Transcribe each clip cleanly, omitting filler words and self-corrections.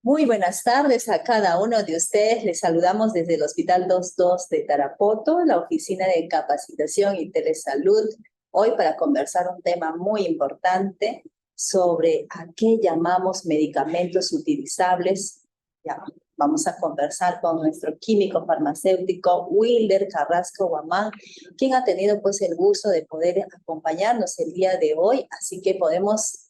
Muy buenas tardes a cada uno de ustedes. Les saludamos desde el Hospital 22 de Tarapoto, la Oficina de Capacitación y Telesalud, hoy para conversar un tema muy importante sobre a qué llamamos medicamentos utilizables. Ya, vamos a conversar con nuestro químico farmacéutico Wilder Carrasco Guamán, quien ha tenido pues el gusto de poder acompañarnos el día de hoy, así que podemos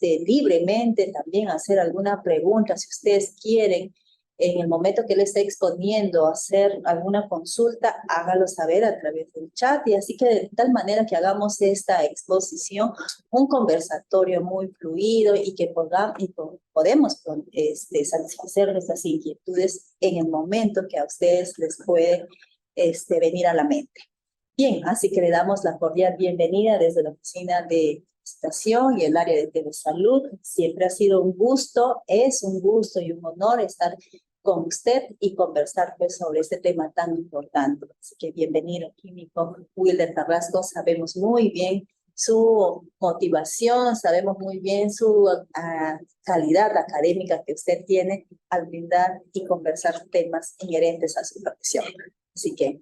libremente también hacer alguna pregunta si ustedes quieren. En el momento que él esté exponiendo, hacer alguna consulta, hágalo saber a través del chat y así que de tal manera que hagamos esta exposición, un conversatorio muy fluido y que podemos satisfacer nuestras inquietudes en el momento que a ustedes les puede venir a la mente. Bien, así que le damos la cordial bienvenida desde la oficina de estación y el área de telesalud. Siempre ha sido un gusto, es un gusto y un honor estar con usted y conversar pues sobre este tema tan importante. Así que bienvenido, químico Wilder Carrasco. Sabemos muy bien su motivación, sabemos muy bien su calidad académica que usted tiene al brindar y conversar temas inherentes a su profesión. Así que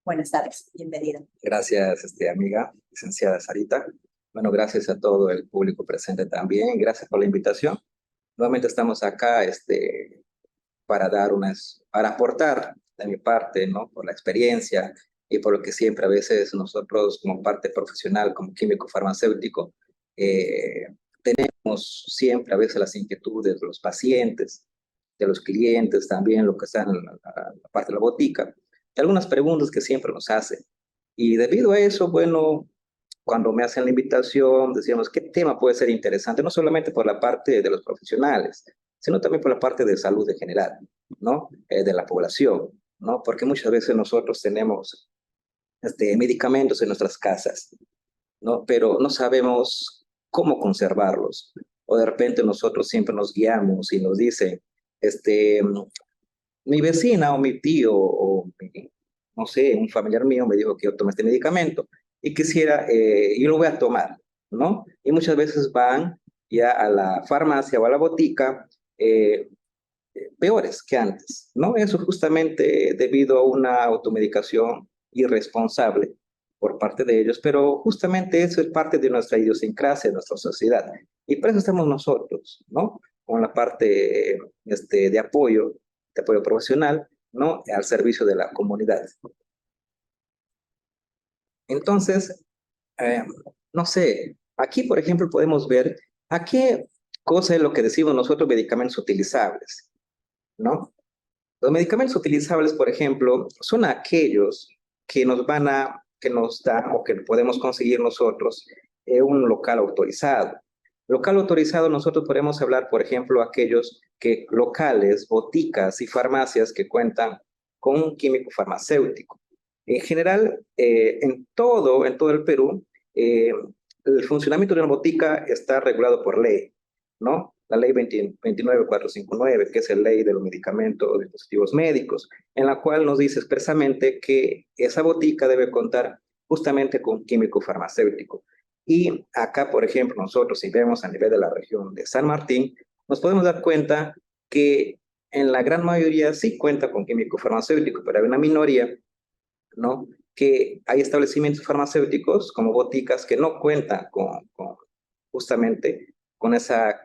buenas tardes, bienvenida. Gracias, amiga, licenciada Sarita. Bueno, gracias a todo el público presente también. Gracias por la invitación. Nuevamente estamos acá para aportar de mi parte, ¿no? Por la experiencia y por lo que siempre a veces nosotros como parte profesional, como químico farmacéutico, tenemos siempre a veces las inquietudes de los pacientes, de los clientes también, lo que está en la parte de la botica, y algunas preguntas que siempre nos hacen. Y debido a eso, bueno, cuando me hacen la invitación, decíamos, ¿qué tema puede ser interesante? No solamente por la parte de los profesionales, sino también por la parte de salud en general, ¿no? De la población, ¿no? Porque muchas veces nosotros tenemos medicamentos en nuestras casas, ¿no? Pero no sabemos cómo conservarlos. O de repente nosotros siempre nos guiamos y nos dicen, mi vecina o mi tío no sé, un familiar mío me dijo que yo tome este medicamento y quisiera, yo lo voy a tomar, ¿no? Y muchas veces van ya a la farmacia o a la botica eh, peores que antes, ¿no? Eso justamente debido a una automedicación irresponsable por parte de ellos, pero justamente eso es parte de nuestra idiosincrasia, de nuestra sociedad. Y por eso estamos nosotros, ¿no? Con la parte de apoyo profesional, ¿no? Al servicio de la comunidad. Entonces, eh, no sé, aquí, por ejemplo, podemos ver a qué cosa es lo que decimos nosotros medicamentos utilizables, ¿no? Los medicamentos utilizables, por ejemplo, son aquellos que nos dan o que podemos conseguir nosotros en un local autorizado. Local autorizado, nosotros podemos hablar, por ejemplo, aquellos locales, boticas y farmacias que cuentan con un químico farmacéutico. En general, en todo el Perú, el funcionamiento de una botica está regulado por ley, ¿no? La ley 29459, que es la ley de los medicamentos o dispositivos médicos, en la cual nos dice expresamente que esa botica debe contar justamente con químico farmacéutico. Y acá, por ejemplo, nosotros si vemos a nivel de la región de San Martín, nos podemos dar cuenta que en la gran mayoría sí cuenta con químico farmacéutico, pero hay una minoría, ¿no? Que hay establecimientos farmacéuticos como boticas que no cuentan justamente con esa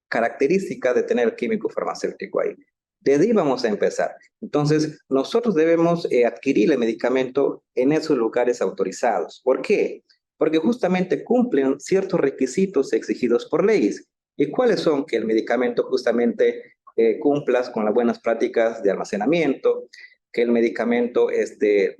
característica de tener químico farmacéutico ahí. Desde ahí vamos a empezar. Entonces, nosotros debemos adquirir el medicamento en esos lugares autorizados. ¿Por qué? Porque justamente cumplen ciertos requisitos exigidos por leyes. ¿Y cuáles son? Que el medicamento justamente cumpla con las buenas prácticas de almacenamiento, que el medicamento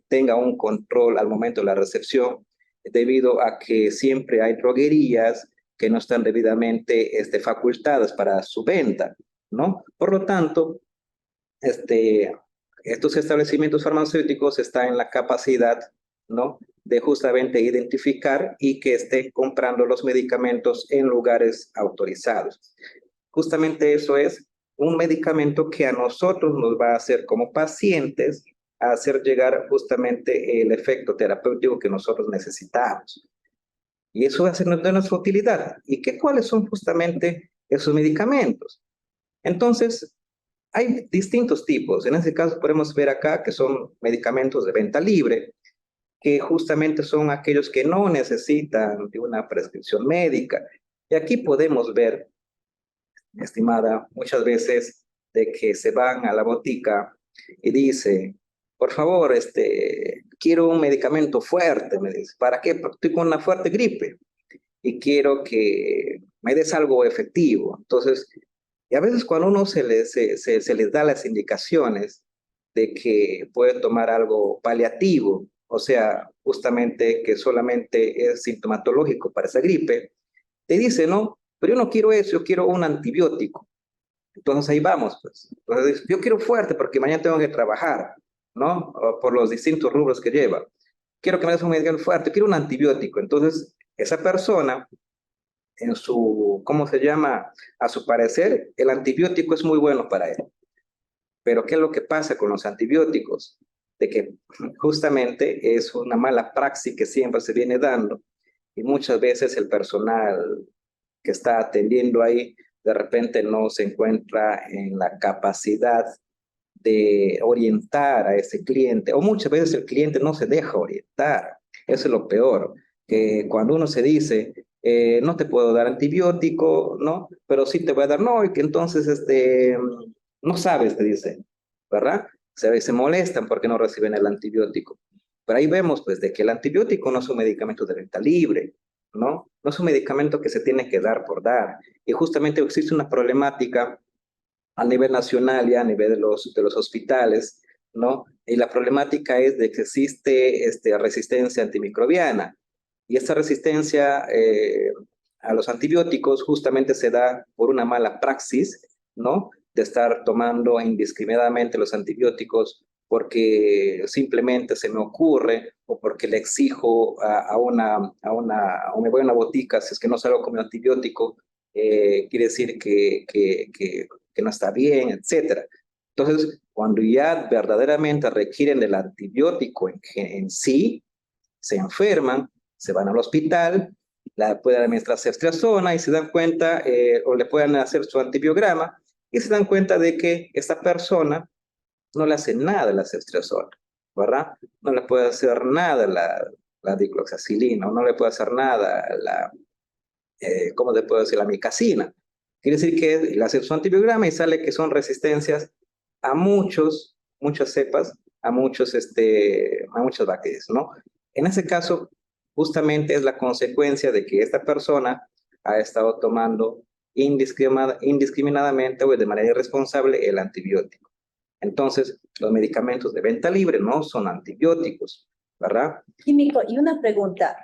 tenga un control al momento de la recepción, debido a que siempre hay droguerías que no están debidamente facultadas para su venta, ¿no? Por lo tanto, estos establecimientos farmacéuticos están en la capacidad, ¿no? De justamente identificar y que estén comprando los medicamentos en lugares autorizados. Justamente eso es un medicamento que a nosotros nos va a hacer como pacientes a hacer llegar justamente el efecto terapéutico que nosotros necesitamos. Y eso va a ser de nuestra utilidad. ¿Y cuáles son justamente esos medicamentos? Entonces, hay distintos tipos. En este caso podemos ver acá que son medicamentos de venta libre, que justamente son aquellos que no necesitan de una prescripción médica. Y aquí podemos ver, estimada, muchas veces de que se van a la botica y dice, por favor, quiero un medicamento fuerte, me dice, ¿para qué? Porque estoy con una fuerte gripe y quiero que me des algo efectivo. Entonces, y a veces cuando uno se les da las indicaciones de que puede tomar algo paliativo, o sea, justamente que solamente es sintomatológico para esa gripe, te dice, no, pero yo no quiero eso, yo quiero un antibiótico. Entonces ahí vamos, pues. Entonces, yo quiero fuerte porque mañana tengo que trabajar, ¿no? O por los distintos rubros que lleva. Quiero que me des un medicamento fuerte, quiero un antibiótico. Entonces, esa persona en su, ¿cómo se llama? A su parecer, el antibiótico es muy bueno para él. Pero ¿qué es lo que pasa con los antibióticos? De que justamente es una mala praxis que siempre se viene dando y muchas veces el personal que está atendiendo ahí de repente no se encuentra en la capacidad de orientar a ese cliente, o muchas veces el cliente no se deja orientar. Eso es lo peor, que cuando uno se dice, no te puedo dar antibiótico, ¿no? Pero sí te voy a dar, no, y que entonces, no sabes, te dice, ¿verdad? Se molestan porque no reciben el antibiótico. Pero ahí vemos, pues, de que el antibiótico no es un medicamento de venta libre, ¿no? No es un medicamento que se tiene que dar por dar. Y justamente existe una problemática a nivel nacional y a nivel de los hospitales, ¿no? Y la problemática es de que existe resistencia antimicrobiana. Y esta resistencia a los antibióticos justamente se da por una mala praxis, ¿no? De estar tomando indiscriminadamente los antibióticos porque simplemente se me ocurre o porque le exijo o me voy a una botica, si es que no salgo con mi antibiótico, quiere decir que no está bien, etcétera. Entonces, cuando ya verdaderamente requieren del antibiótico en sí, se enferman, se van al hospital, la pueden administrar ceftriaxona y se dan cuenta, o le pueden hacer su antibiograma, y se dan cuenta de que esta persona no le hace nada a la ceftriaxona, ¿verdad? No le puede hacer nada la dicloxacilina, o no le puede hacer nada ¿cómo te puedo decir? La micacina. Quiere decir que le hace su antibiograma y sale que son resistencias a muchas cepas, a muchas bacterias, ¿no? En ese caso, justamente es la consecuencia de que esta persona ha estado tomando indiscriminadamente o de manera irresponsable el antibiótico. Entonces, los medicamentos de venta libre no son antibióticos, ¿verdad? Químico, y una pregunta,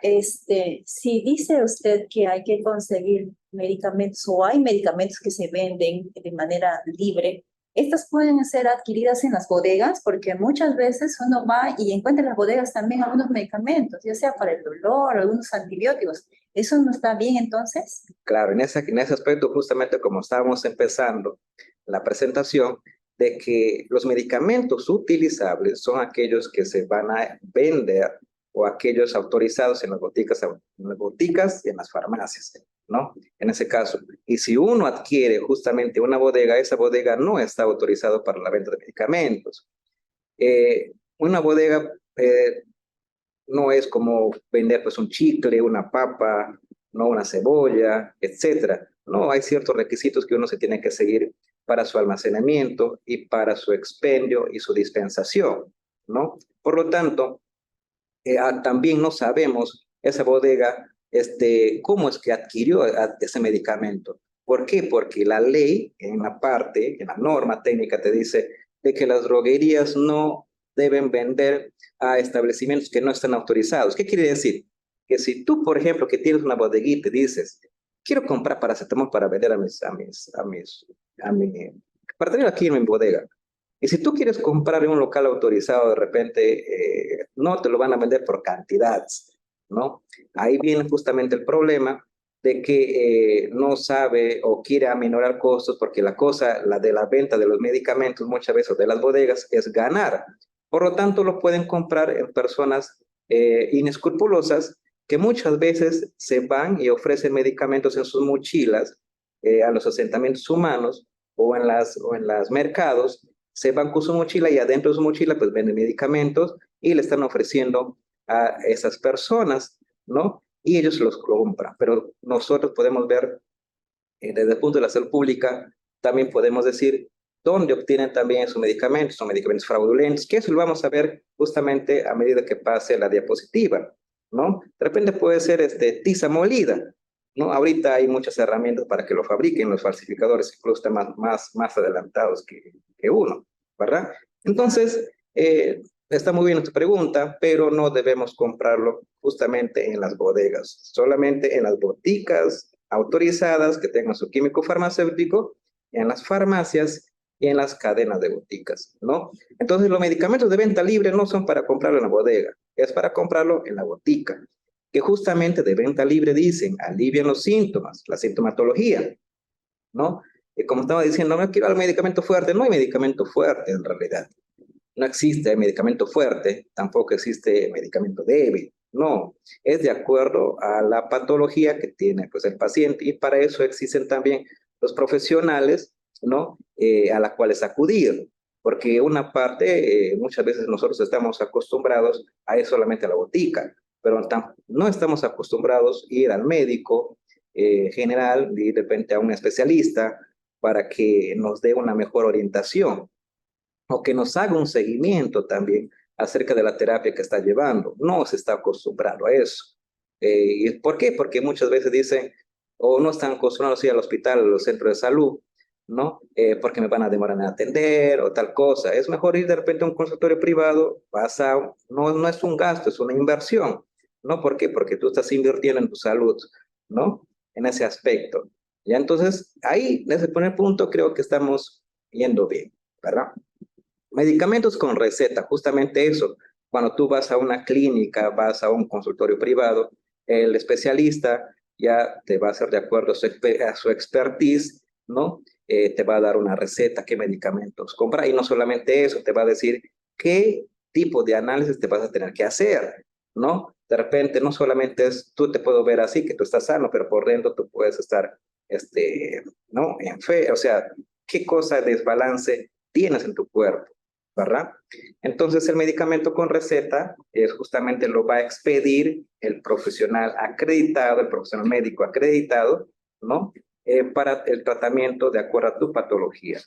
si dice usted que hay que conseguir medicamentos o hay medicamentos que se venden de manera libre, ¿estas pueden ser adquiridas en las bodegas? Porque muchas veces uno va y encuentra en las bodegas también algunos medicamentos, ya sea para el dolor, algunos antibióticos. ¿Eso no está bien entonces? Claro, en ese aspecto, justamente como estábamos empezando la presentación, de que los medicamentos utilizables son aquellos que se van a vender o aquellos autorizados en las boticas y en las farmacias, ¿no? En ese caso. Y si uno adquiere justamente una bodega, esa bodega no está autorizada para la venta de medicamentos. Una bodega no es como vender pues un chicle, una papa, no una cebolla, etcétera. No, hay ciertos requisitos que uno se tiene que seguir para su almacenamiento y para su expendio y su dispensación, ¿no? Por lo tanto, también no sabemos esa bodega, cómo es que adquirió ese medicamento. ¿Por qué? Porque la ley, en la parte, en la norma técnica, te dice de que las droguerías no deben vender a establecimientos que no están autorizados. ¿Qué quiere decir? Que si tú, por ejemplo, que tienes una bodeguita y dices, quiero comprar paracetamol para vender para tener aquí en mi bodega. Y si tú quieres comprar en un local autorizado, de repente no te lo van a vender por cantidades, ¿no? Ahí viene justamente el problema de que no sabe o quiere aminorar costos porque la de la venta de los medicamentos muchas veces de las bodegas es ganar. Por lo tanto, lo pueden comprar en personas inescrupulosas que muchas veces se van y ofrecen medicamentos en sus mochilas a los asentamientos humanos o en las mercados, se van con su mochila y adentro de su mochila pues venden medicamentos y le están ofreciendo a esas personas, ¿no? Y ellos los compran. Pero nosotros podemos ver desde el punto de la salud pública, también podemos decir dónde obtienen también sus medicamentos, son medicamentos fraudulentos, que eso lo vamos a ver justamente a medida que pase la diapositiva, ¿no? De repente puede ser tiza molida, ¿no? Ahorita hay muchas herramientas para que lo fabriquen los falsificadores, incluso están más adelantados que uno, ¿verdad? Entonces, está muy bien tu pregunta, pero no debemos comprarlo justamente en las bodegas, solamente en las boticas autorizadas que tengan su químico farmacéutico, en las farmacias y en las cadenas de boticas, ¿no? Entonces, los medicamentos de venta libre no son para comprarlo en la bodega, es para comprarlo en la botica, que justamente de venta libre dicen, alivian los síntomas, la sintomatología, ¿no? Y como estaba diciendo, no quiero el medicamento fuerte, no hay medicamento fuerte en realidad. No existe medicamento fuerte, tampoco existe medicamento débil. No, es de acuerdo a la patología que tiene pues, el paciente y para eso existen también los profesionales, ¿no? A las cuales acudir. Porque una parte, muchas veces nosotros estamos acostumbrados a ir solamente a la botica, pero no estamos acostumbrados a ir al médico general y de repente a un especialista para que nos dé una mejor orientación o que nos haga un seguimiento también acerca de la terapia que está llevando. No se está acostumbrado a eso. ¿Y por qué? Porque muchas veces dicen, o no están acostumbrados a ir al hospital, a los centros de salud, ¿no? Porque me van a demorar en atender o tal cosa. Es mejor ir de repente a un consultorio privado, no es un gasto, es una inversión, ¿no? ¿Por qué? Porque tú estás invirtiendo en tu salud, ¿no? En ese aspecto. Ya entonces, ahí, en ese primer punto, creo que estamos yendo bien, ¿verdad? Medicamentos con receta, justamente eso. Cuando tú vas a una clínica, vas a un consultorio privado, el especialista ya te va a hacer de acuerdo a su expertise, ¿no? Te va a dar una receta, qué medicamentos comprar. Y no solamente eso, te va a decir qué tipo de análisis te vas a tener que hacer, ¿no? De repente, no solamente es, tú te puedo ver así, que tú estás sano, pero por dentro tú puedes estar, ¿no? O sea, qué cosa de desbalance tienes en tu cuerpo, ¿verdad? Entonces el medicamento con receta es justamente lo va a expedir el profesional acreditado, el profesional médico acreditado, ¿no? Para el tratamiento de acuerdo a tu patología,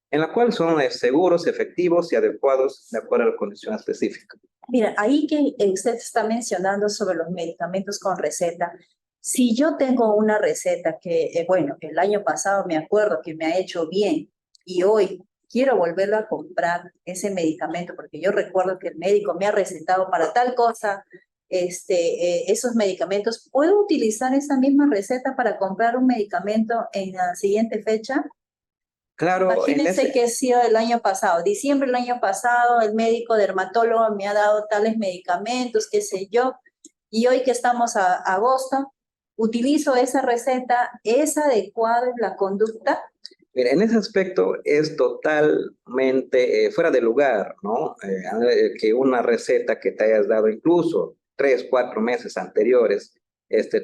en la cual son seguros, efectivos y adecuados de acuerdo a la condición específica. Mira, ahí que usted está mencionando sobre los medicamentos con receta, si yo tengo una receta que, bueno, el año pasado me acuerdo que me ha hecho bien y hoy quiero volverlo a comprar ese medicamento porque yo recuerdo que el médico me ha recetado para tal cosa, esos medicamentos, ¿puedo utilizar esa misma receta para comprar un medicamento en la siguiente fecha? Claro, Imagínense que ha sido el año pasado, diciembre del año pasado, el médico dermatólogo me ha dado tales medicamentos, qué sé yo, y hoy que estamos a agosto, utilizo esa receta, ¿es adecuada la conducta? mira, en ese aspecto es totalmente fuera de lugar, ¿no? Que una receta que te hayas dado incluso 3, 4 meses anteriores,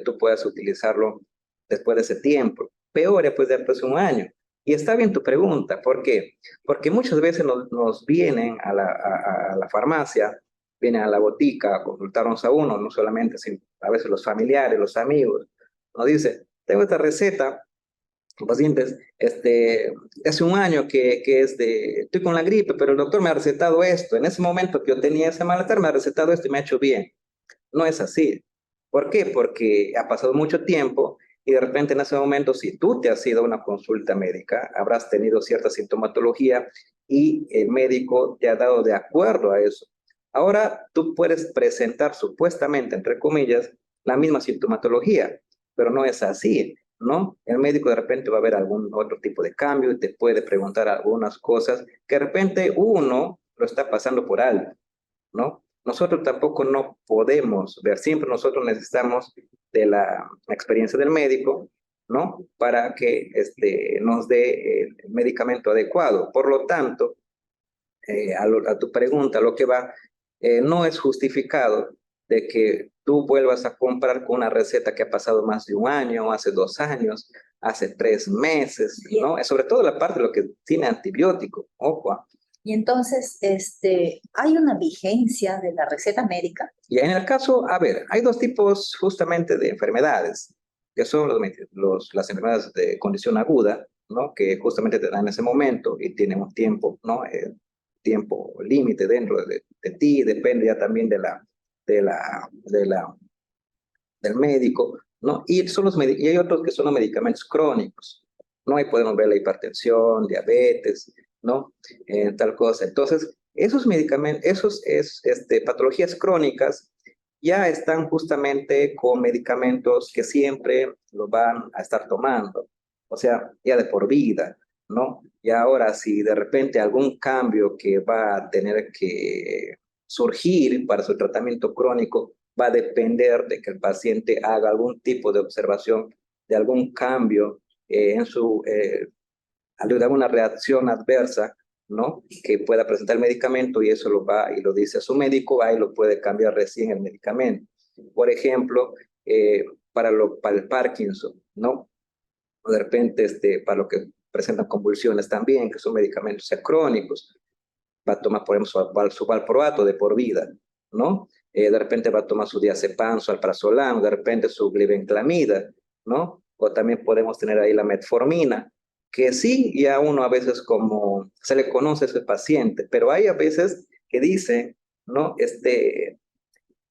tú puedas utilizarlo después de ese tiempo. Peor después de un año. Y está bien tu pregunta, ¿por qué? Porque muchas veces nos vienen a la farmacia, vienen a la botica a consultarnos a uno, no solamente, sino a veces los familiares, los amigos, nos dicen, tengo esta receta, pacientes, hace un año estoy con la gripe, pero el doctor me ha recetado esto. En ese momento que yo tenía ese malestar, me ha recetado esto y me ha hecho bien. No es así. ¿Por qué? Porque ha pasado mucho tiempo y de repente en ese momento, si tú te has ido a una consulta médica, habrás tenido cierta sintomatología y el médico te ha dado de acuerdo a eso. Ahora tú puedes presentar supuestamente, entre comillas, la misma sintomatología, pero no es así, ¿no? El médico de repente va a ver algún otro tipo de cambio y te puede preguntar algunas cosas que de repente uno lo está pasando por alto, ¿no? Nosotros tampoco no podemos ver, siempre nosotros necesitamos de la experiencia del médico, ¿no? Para que nos dé el medicamento adecuado. Por lo tanto, a tu pregunta, lo que va, no es justificado de que tú vuelvas a comprar con una receta que ha pasado más de un año, hace 2 años, hace 3 meses, ¿no? Sobre todo la parte de lo que tiene antibiótico, ojo. Y entonces, ¿hay una vigencia de la receta médica? Y en el caso, a ver, hay dos tipos justamente de enfermedades, que son las enfermedades de condición aguda, ¿no? Que justamente te dan en ese momento y tienen un tiempo, ¿no? Tiempo límite dentro de ti, depende ya también de la, de la, del médico, ¿no? Y hay otros que son los medicamentos crónicos, ¿no? Ahí podemos ver la hipertensión, diabetes, ¿no? Tal cosa. Entonces, esos medicamentos, patologías crónicas ya están justamente con medicamentos que siempre los van a estar tomando, o sea, ya de por vida, ¿no? Y ahora, si de repente algún cambio que va a tener que surgir para su tratamiento crónico, va a depender de que el paciente haga algún tipo de observación de algún cambio en alguna reacción adversa, ¿no? Que pueda presentar el medicamento y eso lo va y lo dice a su médico, ahí lo puede cambiar recién el medicamento. Por ejemplo, para el Parkinson, ¿no? O de repente para lo que presentan convulsiones también, que son medicamentos crónicos, va a tomar, por ejemplo, su valproato de por vida, ¿no? De repente va a tomar su diazepam, su alprazolam, de repente su glibenclamida, ¿no? O también podemos tener ahí la metformina, que sí, ya uno a veces como se le conoce a ese paciente, pero hay a veces que dice, ¿no?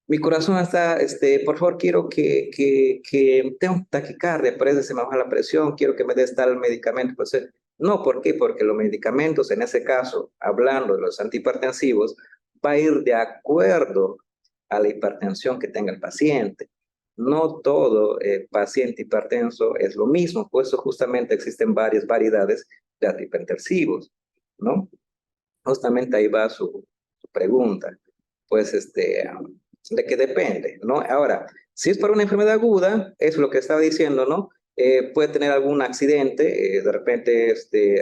Mi corazón está, por favor, quiero que tengo taquicardia, parece que se me baja la presión, quiero que me des tal medicamento. Pues, no, ¿por qué? Porque los medicamentos, en ese caso, hablando de los antihipertensivos, va a ir de acuerdo a la hipertensión que tenga el paciente. No todo paciente hipertenso es lo mismo, por eso justamente existen varias variedades de antihipertensivos, ¿no? Justamente ahí va su pregunta. Pues, de que depende, ¿no? Ahora, si es para una enfermedad aguda, es lo que estaba diciendo, ¿no? Puede tener algún accidente, de repente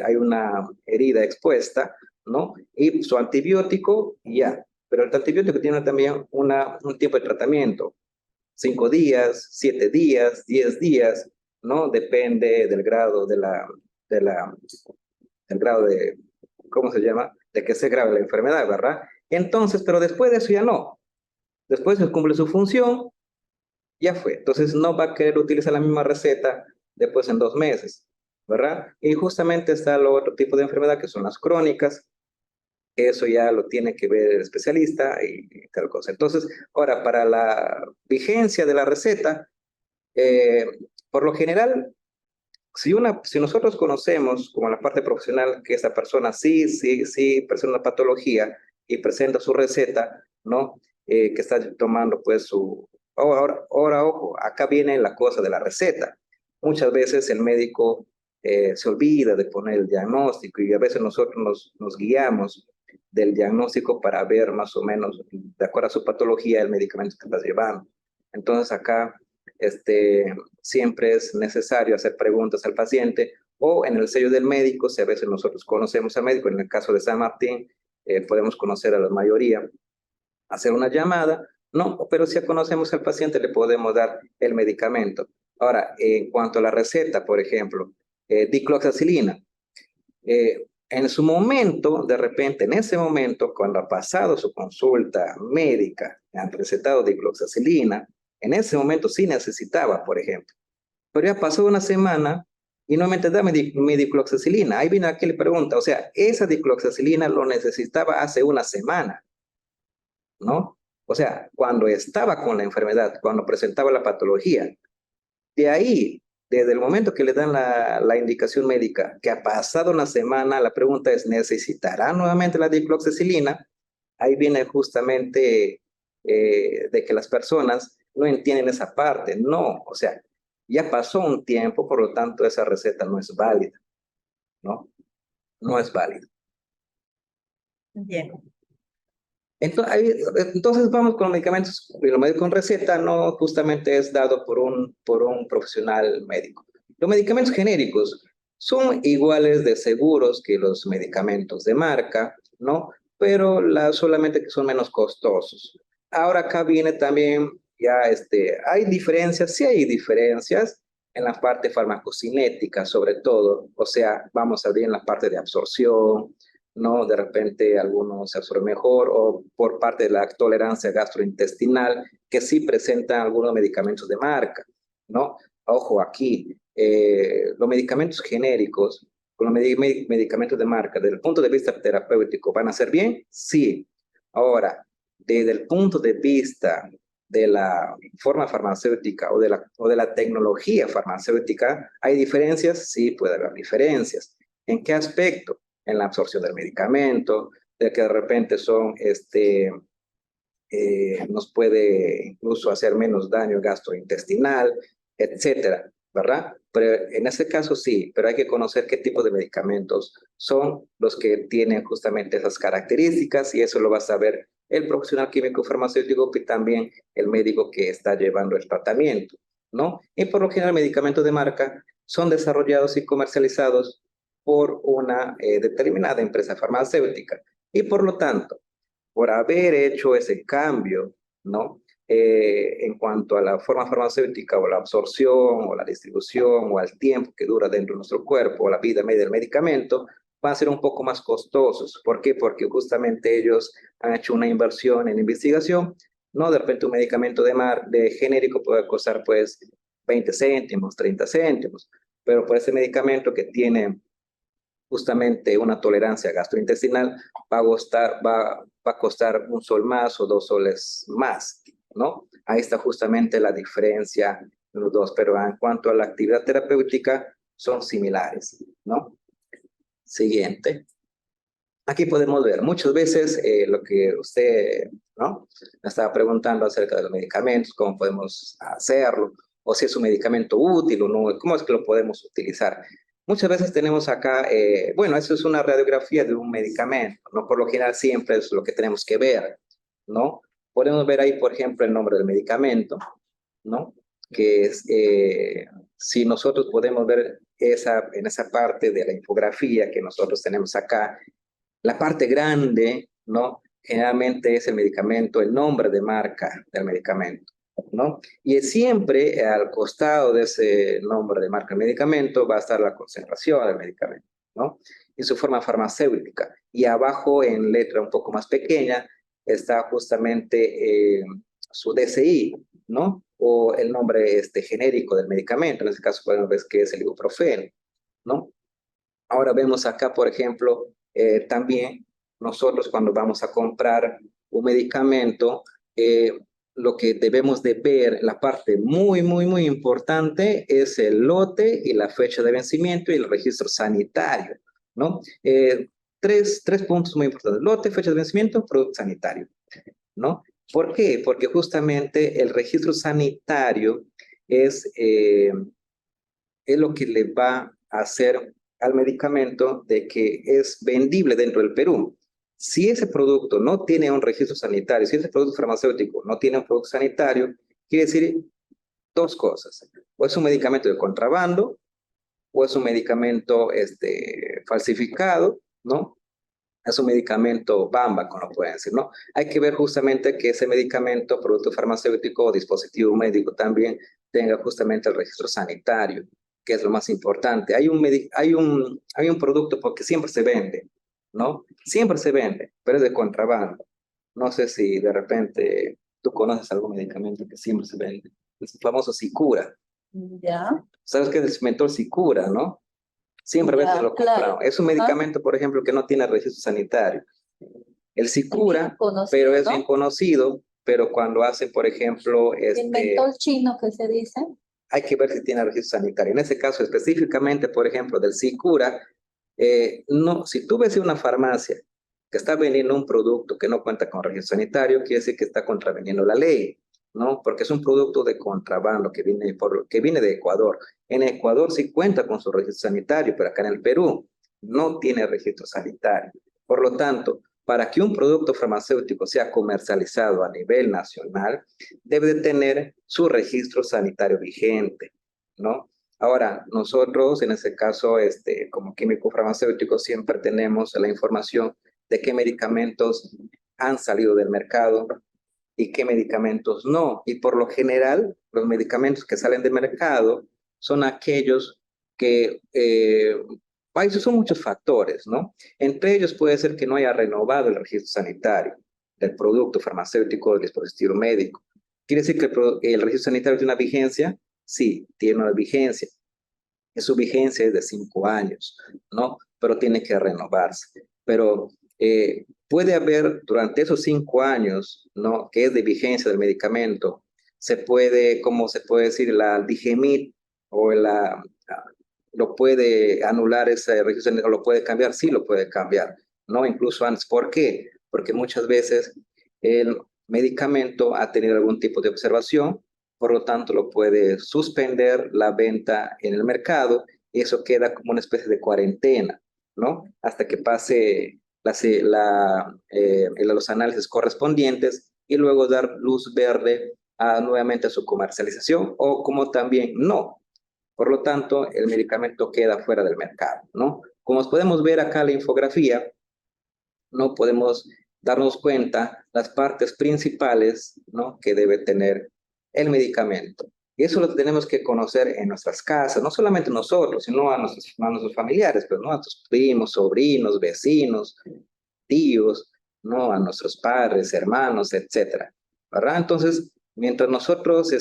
hay una herida expuesta, ¿no? Y su antibiótico, ya. Pero el antibiótico tiene también un tiempo de tratamiento, 5 días, 7 días, 10 días, ¿no? Depende del grado del grado de, ¿cómo se llama? De que se grave la enfermedad, ¿verdad? Entonces, pero después de eso ya no. Después que cumple su función, ya fue. Entonces no va a querer utilizar la misma receta después en 2 meses, ¿verdad? Y justamente está el otro tipo de enfermedad que son las crónicas. Eso ya lo tiene que ver el especialista y tal cosa. Entonces, ahora, para la vigencia de la receta, eh, por lo general, si nosotros conocemos como la parte profesional que esa persona sí presenta una patología y presenta su receta, ¿no? Que está tomando pues ojo, acá viene la cosa de la receta. Muchas veces el médico se olvida de poner el diagnóstico y a veces nosotros nos guiamos del diagnóstico para ver más o menos, de acuerdo a su patología, el medicamento que estás llevando. Entonces acá siempre es necesario hacer preguntas al paciente o en el sello del médico, si a veces nosotros conocemos al médico, en el caso de San Martín, podemos conocer a la mayoría, hacer una llamada, no, pero si conocemos al paciente le podemos dar el medicamento. Ahora, en cuanto a la receta, por ejemplo, dicloxacilina, en su momento, de repente, en ese momento, cuando ha pasado su consulta médica, han recetado dicloxacilina, en ese momento sí necesitaba, por ejemplo. Pero ya pasó una semana y no me da mi dicloxacilina. Ahí viene aquí le pregunta, o sea, esa dicloxacilina lo necesitaba hace una semana, ¿no? O sea, cuando estaba con la enfermedad, cuando presentaba la patología. De ahí, desde el momento que le dan la indicación médica, que ha pasado una semana, la pregunta es, ¿necesitará nuevamente la dicloxacilina? Ahí viene justamente de que las personas no entienden esa parte. No, o sea, ya pasó un tiempo, por lo tanto esa receta no es válida, ¿no? No es válida. Bien. Entonces vamos con medicamentos, los medicamentos con receta no justamente es dado por un profesional médico. Los medicamentos genéricos son iguales de seguros que los medicamentos de marca, ¿no? Pero solamente que son menos costosos. Ahora acá viene también, ya hay diferencias, sí hay diferencias en la parte farmacocinética, sobre todo, o sea, vamos a ver en la parte de absorción, ¿no? De repente algunos se absorben mejor, o por parte de la tolerancia gastrointestinal, que sí presentan algunos medicamentos de marca, ¿no? Ojo, aquí, los medicamentos genéricos, con los medicamentos de marca, desde el punto de vista terapéutico, ¿van a ser bien? Sí. Ahora, desde el punto de vista de la forma farmacéutica o de la tecnología farmacéutica, ¿hay diferencias? Sí, puede haber diferencias. ¿En qué aspecto? En la absorción del medicamento, de que de repente nos puede incluso hacer menos daño gastrointestinal, etcétera, ¿verdad? Pero en este caso sí, pero hay que conocer qué tipo de medicamentos son los que tienen justamente esas características y eso lo va a saber el profesional químico farmacéutico y también el médico que está llevando el tratamiento, ¿no? Y por lo general, medicamentos de marca son desarrollados y comercializados por una determinada empresa farmacéutica y por lo tanto, por haber hecho ese cambio, ¿no? En cuanto a la forma farmacéutica o la absorción o la distribución o al tiempo que dura dentro de nuestro cuerpo o la vida media del medicamento, van a ser un poco más costosos. ¿Por qué? Porque justamente ellos han hecho una inversión en investigación, ¿no? De repente un medicamento de genérico puede costar pues 20 céntimos, 30 céntimos, pero por ese medicamento que tiene justamente una tolerancia gastrointestinal va a costar un sol más o dos soles más, ¿no? Ahí está justamente la diferencia de los dos, pero en cuanto a la actividad terapéutica, son similares, ¿no? Siguiente. Aquí podemos ver muchas veces lo que usted, ¿no? Me estaba preguntando acerca de los medicamentos, cómo podemos hacerlo, o si es un medicamento útil o no, cómo es que lo podemos utilizar. Muchas veces tenemos acá, bueno, eso es una radiografía de un medicamento, ¿no? Por lo general siempre es lo que tenemos que ver, ¿no? Podemos ver ahí, por ejemplo, el nombre del medicamento, ¿no? Que es, si nosotros podemos ver en esa parte de la infografía que nosotros tenemos acá, la parte grande, ¿no? Generalmente es el medicamento, el nombre de marca del medicamento, ¿no? Y siempre al costado de ese nombre de marca del medicamento va a estar la concentración del medicamento, ¿no? Y su forma farmacéutica. Y abajo, en letra un poco más pequeña, está justamente su DCI, ¿no? O el nombre genérico del medicamento. En este caso podemos ver que es el ibuprofeno, ¿no? Ahora vemos acá, por ejemplo, también nosotros cuando vamos a comprar un medicamento, lo que debemos de ver, la parte muy importante es el lote y la fecha de vencimiento y el registro sanitario, ¿no? Tres puntos muy importantes: lote, fecha de vencimiento, producto sanitario, ¿no? ¿Por qué? Porque justamente el registro sanitario es, eh, es lo que le va a hacer al medicamento de que es vendible dentro del Perú. Si ese producto no tiene un registro sanitario, si ese producto farmacéutico no tiene un producto sanitario, quiere decir dos cosas: o es un medicamento de contrabando, o es un medicamento falsificado, ¿no? Es un medicamento bamba, como lo pueden decir, ¿no? Hay que ver justamente que ese medicamento, producto farmacéutico o dispositivo médico también tenga justamente el registro sanitario, que es lo más importante. Hay un producto porque siempre se vende, ¿no? Siempre se vende, pero es de contrabando. No sé si de repente tú conoces algún medicamento que siempre se vende. El famoso Sicura. Ya, ¿Sabes qué es el mentor Sicura, no? Siempre a veces ya, lo claro. compramos. Es un Ajá. medicamento, por ejemplo, que no tiene registro sanitario. El Es bien Sicura, pero conocido, es bien ¿no? conocido, pero cuando hace, por ejemplo, El mentol chino que se dice. hay que ver si tiene registro sanitario. En ese caso específicamente, por ejemplo, del Sicura, no, si tú ves una farmacia que está vendiendo un producto que no cuenta con registro sanitario, quiere decir que está contraveniendo la ley, ¿no? Porque es un producto de contrabando que viene de Ecuador. En Ecuador sí cuenta con su registro sanitario, pero acá en el Perú no tiene registro sanitario. Por lo tanto, para que un producto farmacéutico sea comercializado a nivel nacional, debe de tener su registro sanitario vigente, ¿no? Ahora, nosotros, en este caso, como químico farmacéutico, siempre tenemos la información de qué medicamentos han salido del mercado, y qué medicamentos no. Y por lo general, los medicamentos que salen de mercado son aquellos que, esos son muchos factores, ¿no? Entre ellos puede ser que no haya renovado el registro sanitario del producto farmacéutico, del dispositivo médico. ¿Quiere decir que el registro sanitario tiene una vigencia? Sí, tiene una vigencia. Y su vigencia es de 5 años, ¿no? Pero tiene que renovarse. Pero puede haber durante esos 5 años, ¿no? Que es de vigencia del medicamento, se puede, ¿cómo se puede decir? La Digemit o lo puede anular ese registro, o lo puede cambiar, sí lo puede cambiar, ¿no? Incluso antes. ¿Por qué? Porque muchas veces el medicamento ha tenido algún tipo de observación, por lo tanto lo puede suspender la venta en el mercado y eso queda como una especie de cuarentena, ¿no? Hasta que pase los análisis correspondientes y luego dar luz verde nuevamente a su comercialización o como también no. Por lo tanto, el medicamento queda fuera del mercado, ¿no? Como podemos ver acá en la infografía, no podemos darnos cuenta las partes principales, ¿no? Que debe tener el medicamento. Y eso lo tenemos que conocer en nuestras casas, no solamente nosotros, sino a nuestros familiares, pero no a nuestros primos, sobrinos, vecinos, tíos, ¿no? A nuestros padres, hermanos, etcétera, ¿verdad? Entonces, mientras nosotros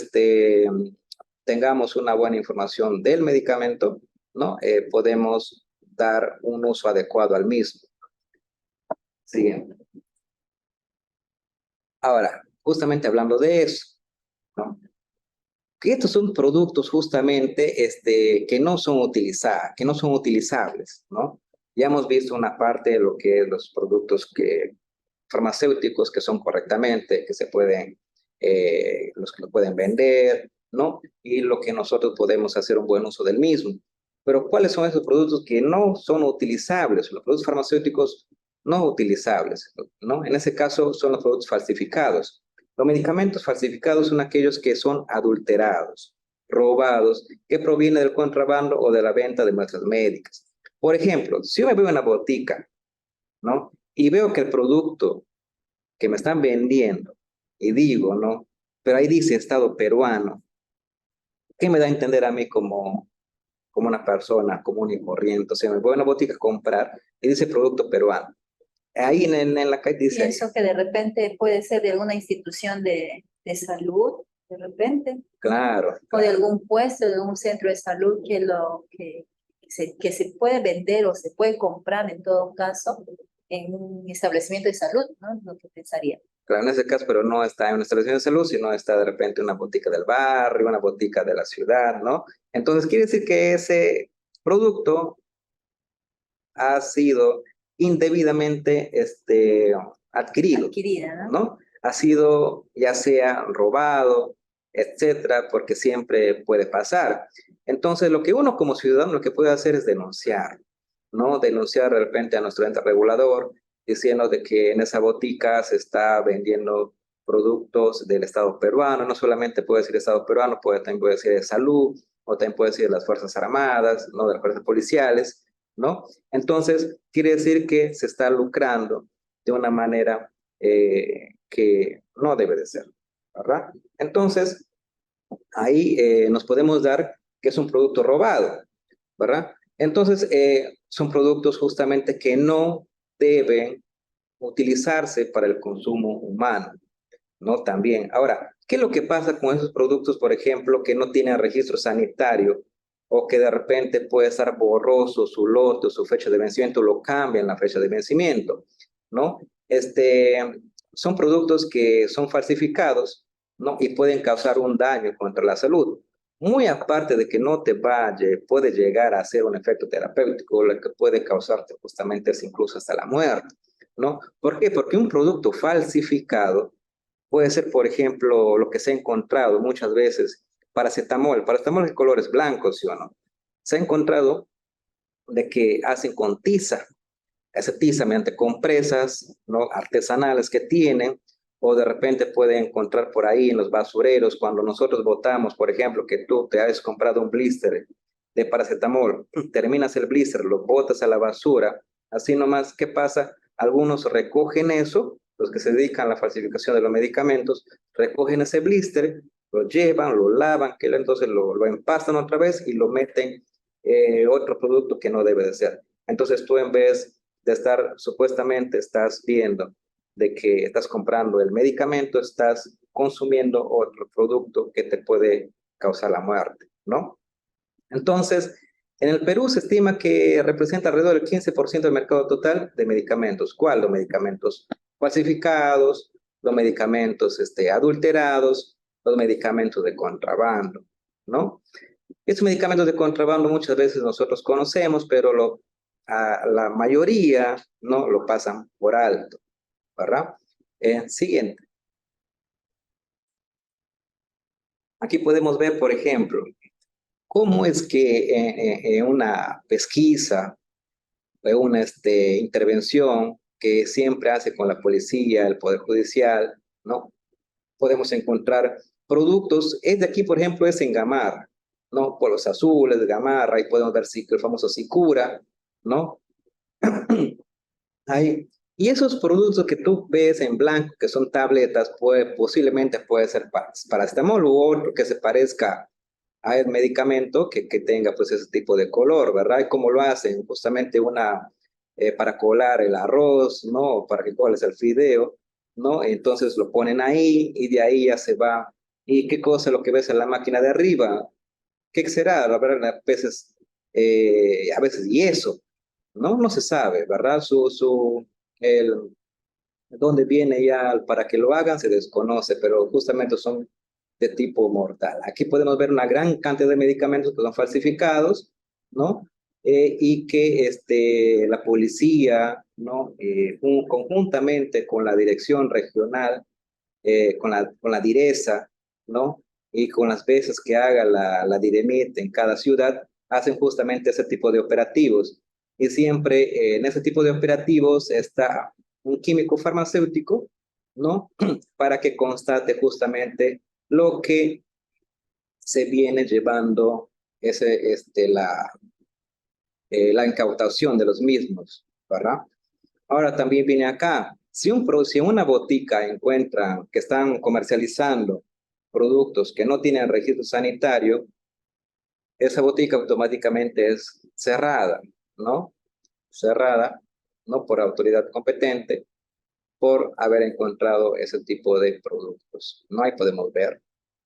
tengamos una buena información del medicamento, ¿no? Podemos dar un uso adecuado al mismo. Siguiente. Ahora, justamente hablando de eso, ¿no? Que estos son productos justamente que no son que no son utilizables, ¿no? Ya hemos visto una parte de lo que es los productos farmacéuticos que son correctamente, que se pueden, los que lo pueden vender, ¿no? Y lo que nosotros podemos hacer un buen uso del mismo. Pero ¿cuáles son esos productos que no son utilizables? Los productos farmacéuticos no utilizables, ¿no? En ese caso son los productos falsificados. Los medicamentos falsificados son aquellos que son adulterados, robados, que provienen del contrabando o de la venta de muestras médicas. Por ejemplo, si yo me veo en una botica, ¿no? Y veo que el producto que me están vendiendo, y digo, ¿no? Pero ahí dice Estado peruano, ¿qué me da a entender a mí como una persona común y corriente? O sea, me voy a una botica a comprar y dice producto peruano. Ahí en la calle dice... Pienso que de repente puede ser de alguna institución de salud, de repente, Claro, o de claro. algún puesto, de un centro de salud que se puede vender o se puede comprar en todo caso en un establecimiento de salud, ¿no? Es lo que pensaría. Claro, en ese caso, pero no está en una instalación de salud, sino está de repente una botica del barrio, una botica de la ciudad, ¿no? Entonces, quiere decir que ese producto ha sido indebidamente adquirido, Adquirida, ¿no? ¿no? Ha sido ya sea robado, etcétera, porque siempre puede pasar. Entonces, lo que uno como ciudadano lo que puede hacer es denunciar, ¿no? Denunciar de repente a nuestro ente regulador, diciendo de que en esa botica se está vendiendo productos del Estado peruano, no solamente puede decir Estado peruano, también puede decir de salud, o también puede decir de las Fuerzas Armadas, ¿no? De las fuerzas policiales, ¿no? Entonces, quiere decir que se está lucrando de una manera que no debe de ser, ¿verdad? Entonces, ahí nos podemos dar que es un producto robado, ¿verdad? Entonces, son productos justamente que no deben utilizarse para el consumo humano, ¿no? También. Ahora, ¿qué es lo que pasa con esos productos, por ejemplo, que no tienen registro sanitario o que de repente puede estar borroso su lote o su fecha de vencimiento, lo cambian la fecha de vencimiento, ¿no? Son productos que son falsificados, ¿no? Y pueden causar un daño contra la salud. Muy aparte de que no te puede llegar a hacer un efecto terapéutico, lo que puede causarte justamente es incluso hasta la muerte, ¿no? ¿Por qué? Porque un producto falsificado puede ser, por ejemplo, lo que se ha encontrado muchas veces, paracetamol. Paracetamol de colores blancos, ¿sí o no? Se ha encontrado de que hacen con tiza, esa tiza mediante compresas, ¿no? Artesanales que tienen, o de repente pueden encontrar por ahí en los basureros, cuando nosotros botamos, por ejemplo, que tú te has comprado un blister de paracetamol, terminas el blister, lo botas a la basura, así nomás, ¿qué pasa? Algunos recogen eso los que se dedican a la falsificación de los medicamentos, recogen ese blister, lo llevan, lo lavan, que entonces lo empastan otra vez y lo meten otro producto que no debe de ser. Entonces tú en vez de estar, supuestamente estás viendo de que estás comprando el medicamento, estás consumiendo otro producto que te puede causar la muerte, ¿no? Entonces, en el Perú se estima que representa alrededor del 15% del mercado total de medicamentos. ¿Cuál? Los medicamentos falsificados, los medicamentos adulterados, los medicamentos de contrabando, ¿no? Estos medicamentos de contrabando muchas veces nosotros conocemos, pero la mayoría no lo pasan por alto, ¿verdad? Siguiente. Aquí podemos ver, por ejemplo, cómo es que en una pesquisa, en una intervención que siempre hace con la policía, el Poder Judicial, ¿no? Podemos encontrar productos, es de aquí, por ejemplo, es en Gamarra, ¿no? Polos azules de Gamarra, ahí podemos ver el famoso Sicura, ¿no? Ahí. Y esos productos que tú ves en blanco, que son tabletas, posiblemente puede ser paracetamol u otro que se parezca a el medicamento que tenga pues ese tipo de color, ¿verdad? Y cómo lo hacen, justamente para colar el arroz, ¿no? Para que coles el fideo, ¿no? Entonces lo ponen ahí y de ahí ya se va. ¿Y qué cosa es lo que ves en la máquina de arriba? ¿Qué será? La verdad, a veces yeso, ¿no? No se sabe, ¿verdad? El, dónde viene ya para que lo hagan se desconoce, pero justamente son de tipo mortal. Aquí podemos ver una gran cantidad de medicamentos que son falsificados, ¿no? Y que la policía, ¿no? Conjuntamente con la dirección regional, con la direza, ¿no? Y con las veces que haga la DIREMIT en cada ciudad, hacen justamente ese tipo de operativos. Y siempre en ese tipo de operativos está un químico farmacéutico, ¿no? Para que constate justamente lo que se viene llevando la incautación de los mismos, ¿verdad? Ahora también viene acá, si en una botica encuentran que están comercializando productos que no tienen registro sanitario, esa botica automáticamente es cerrada, ¿no? Cerrada, ¿no? Por autoridad competente, por haber encontrado ese tipo de productos. No, ahí podemos ver,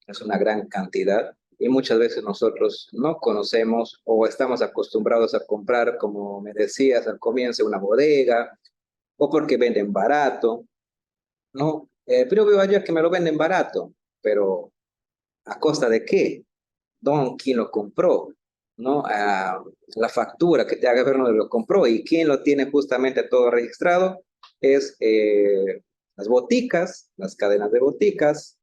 es una gran cantidad y muchas veces nosotros no conocemos o estamos acostumbrados a comprar, como me decías al comienzo, una bodega o porque venden barato, ¿no? Pero veo allá que me lo venden barato, pero ¿a costa de qué? ¿Quién lo compró? ¿No? La factura que te haga ver dónde lo compró y quién lo tiene justamente todo registrado es las boticas, las cadenas de boticas,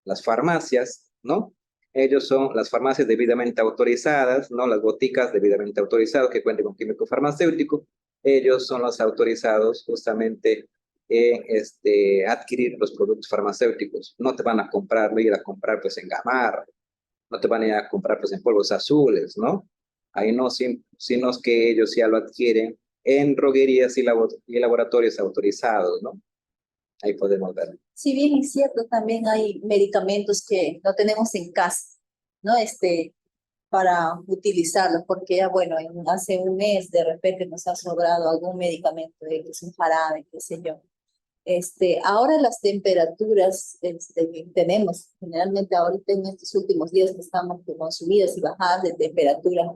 las farmacias, ¿no? Ellos son las farmacias debidamente autorizadas, ¿no? Las boticas debidamente autorizadas que cuenten con químico farmacéutico. Ellos son los autorizados justamente en adquirir los productos farmacéuticos. No te van a comprar, no ir a comprar pues en Gamarra, no te van a ir a comprar pues en polvos azules, ¿no? Ahí no, sino que ellos ya lo adquieren en droguerías y laboratorios autorizados, ¿no? Ahí podemos ver. Si bien es cierto, también hay medicamentos que no tenemos en casa, ¿no? Para utilizarlos, porque ya, bueno, hace un mes de repente nos ha sobrado algún medicamento, que es un jarabe, qué sé yo. Ahora las temperaturas que tenemos, generalmente ahorita en estos últimos días que estamos con subidas y bajadas de temperatura,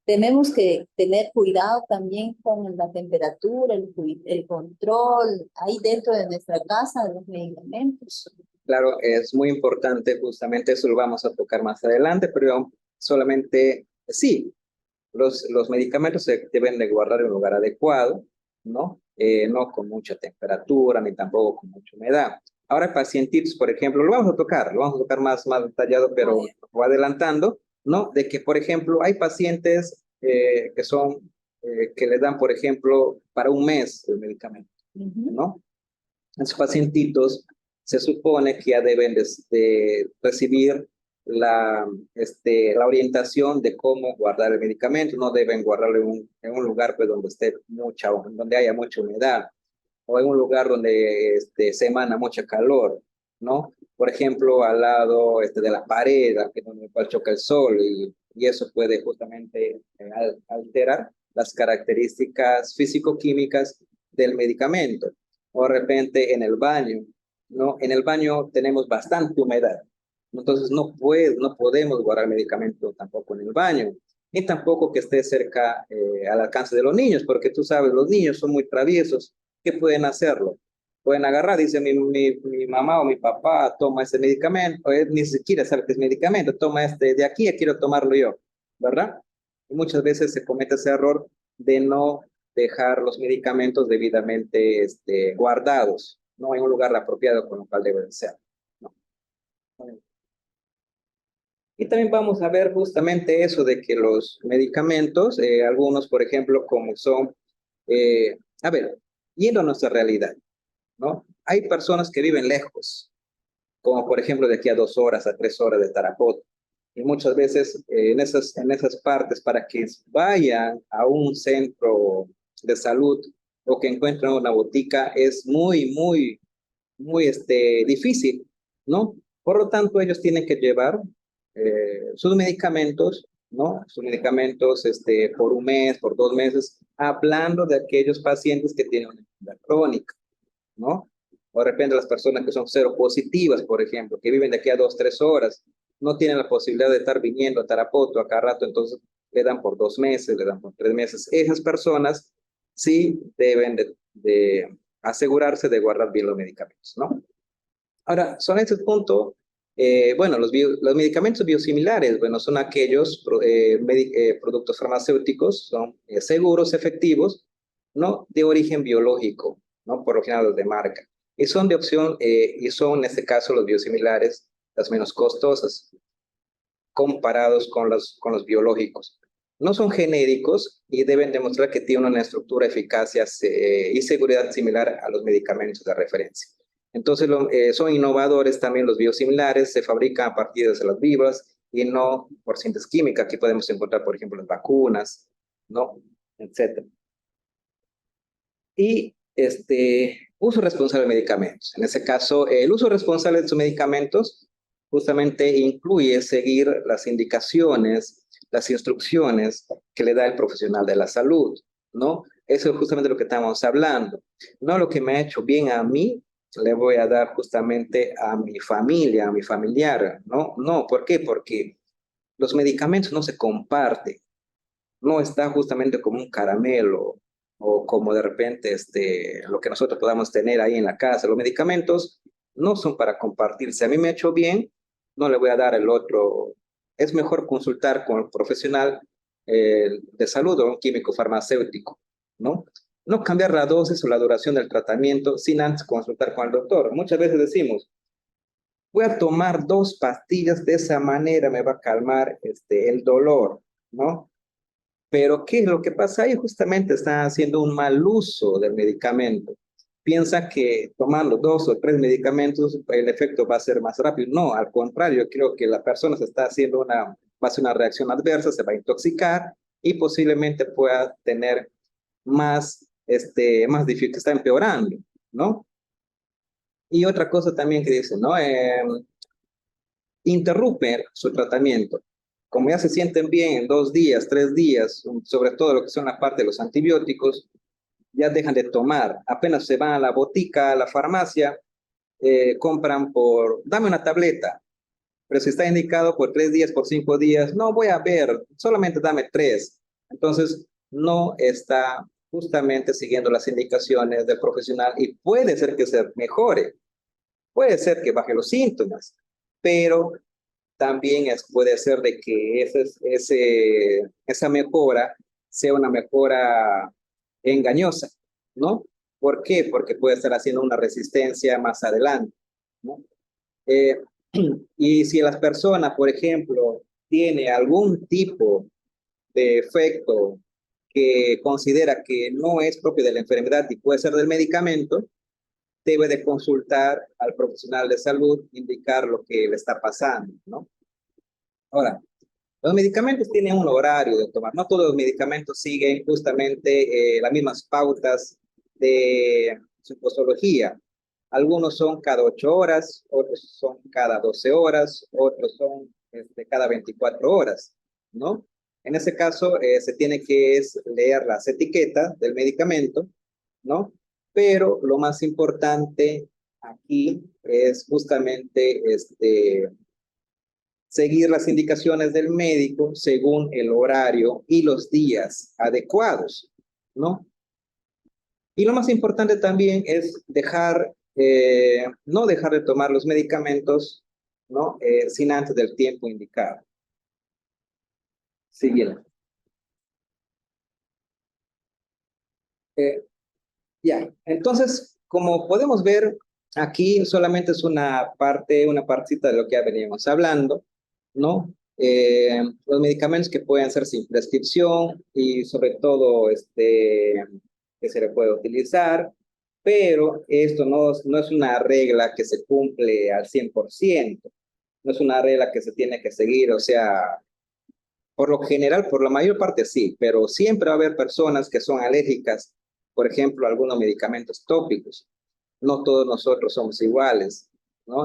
tenemos que tener cuidado también con la temperatura, el control ahí dentro de nuestra casa de los medicamentos. Claro, es muy importante, justamente eso lo vamos a tocar más adelante, pero solamente, sí, los medicamentos se deben de guardar en un lugar adecuado, ¿no? No con mucha temperatura ni tampoco con mucha humedad. Ahora, pacientitos, por ejemplo, lo vamos a tocar más detallado, pero voy adelantando, ¿no? De que, por ejemplo, hay pacientes que les dan, por ejemplo, para un mes el medicamento, ¿no? Esos pacientitos se supone que ya deben de recibir la orientación de cómo guardar el medicamento, no deben guardarlo en un lugar pues, donde haya mucha humedad. o en un lugar donde se emana mucha calor, ¿no? Por ejemplo, al lado de la pared, aquí donde cual choca el sol, y eso puede justamente alterar las características físico-químicas del medicamento. O de repente en el baño, ¿no? En el baño tenemos bastante humedad, entonces no podemos guardar medicamento tampoco en el baño, ni tampoco que esté cerca al alcance de los niños, porque tú sabes, los niños son muy traviesos. ¿Qué pueden hacerlo? Pueden agarrar, dice mi mamá o mi papá, toma ese medicamento, ni siquiera sabe que es medicamento, toma este de aquí, quiero tomarlo yo, ¿verdad? Y muchas veces se comete ese error de no dejar los medicamentos debidamente guardados, no en un lugar apropiado con lo cual deben ser, ¿no? Y también vamos a ver justamente eso de que los medicamentos, algunos, por ejemplo, como son, a ver, yendo a nuestra realidad, ¿no? Hay personas que viven lejos, como por ejemplo de aquí a 2 horas, a 3 horas de Tarapoto. Y muchas veces en esas partes, para que vayan a un centro de salud o que encuentren una botica, es muy difícil, ¿no? Por lo tanto, ellos tienen que llevar sus medicamentos, ¿no? Sus medicamentos por un mes, por 2 meses, hablando de aquellos pacientes que tienen una enfermedad crónica, ¿no? O de repente las personas que son seropositivas, por ejemplo, que viven de aquí a 2, 3 horas, no tienen la posibilidad de estar viniendo a Tarapoto a cada rato, entonces le dan por 2 meses, le dan por 3 meses. Esas personas sí deben de asegurarse de guardar bien los medicamentos, ¿no? Ahora, son este punto, bueno, los medicamentos biosimilares, bueno, son aquellos productos farmacéuticos, son seguros, efectivos, ¿no? De origen biológico, ¿no? Por lo general los de marca. Y son de opción, y son en este caso los biosimilares, las menos costosas, comparados con los biológicos. No son genéricos y deben demostrar que tienen una estructura, eficacia y seguridad similar a los medicamentos de referencia. Entonces, son innovadores también los biosimilares, se fabrican a partir de células vivas y no por síntesis química. Aquí podemos encontrar, por ejemplo, las vacunas, ¿no? Etcétera. Y uso responsable de medicamentos. En ese caso, el uso responsable de sus medicamentos justamente incluye seguir las indicaciones, las instrucciones que le da el profesional de la salud, ¿no? Eso es justamente lo que estamos hablando. No lo que me ha hecho bien a mí, le voy a dar justamente a mi familia, a mi familiar, ¿no? No, ¿por qué? Porque los medicamentos no se comparten, no está justamente como un caramelo o como de repente lo que nosotros podamos tener ahí en la casa. Los medicamentos no son para compartirse. A mí me ha hecho bien, no le voy a dar el otro. Es mejor consultar con el profesional de salud o un químico farmacéutico, ¿no? No cambiar la dosis o la duración del tratamiento sin antes consultar con el doctor. Muchas veces decimos, voy a tomar 2 pastillas, de esa manera me va a calmar el dolor, ¿no? Pero ¿qué es lo que pasa ahí? Justamente están haciendo un mal uso del medicamento. Piensa que tomando 2 o 3 medicamentos el efecto va a ser más rápido. No, al contrario, creo que la persona se está haciendo va a hacer una reacción adversa, se va a intoxicar y posiblemente pueda tener más difícil, que está empeorando, ¿no? Y otra cosa también que dice, ¿no? Interrumpen su tratamiento. Como ya se sienten bien en 2 días, 3 días, sobre todo lo que son la parte de los antibióticos, ya dejan de tomar. Apenas se van a la botica, a la farmacia, compran dame una tableta, pero si está indicado por 3 días, por 5 días, no voy a ver, solamente dame 3. Entonces, no está justamente siguiendo las indicaciones del profesional y puede ser que se mejore, puede ser que baje los síntomas, pero también puede ser de que esa mejora sea una mejora engañosa, ¿no? ¿Por qué? Porque puede estar haciendo una resistencia más adelante, ¿no? Eh, y si las personas, por ejemplo, tiene algún tipo de efecto que considera que no es propio de la enfermedad y puede ser del medicamento, debe de consultar al profesional de salud, indicar lo que le está pasando, ¿no? Ahora, los medicamentos tienen un horario de tomar. No todos los medicamentos siguen justamente las mismas pautas de su posología. Algunos son cada 8 horas, otros son cada 12 horas, otros son cada 24 horas, ¿no? En ese caso, se tiene que leer las etiquetas del medicamento, ¿no? Pero lo más importante aquí es justamente seguir las indicaciones del médico según el horario y los días adecuados, ¿no? Y lo más importante también es no dejar de tomar los medicamentos, ¿no? Sin antes del tiempo indicado. Siguiente. Ya, entonces, como podemos ver, aquí solamente es una partecita de lo que ya veníamos hablando, ¿no? Los medicamentos que pueden ser sin prescripción y sobre todo que se le puede utilizar, pero esto no es una regla que se cumple al 100%, no es una regla que se tiene que seguir, o sea, por lo general, por la mayor parte sí, pero siempre va a haber personas que son alérgicas, por ejemplo, a algunos medicamentos tópicos. No todos nosotros somos iguales, ¿no?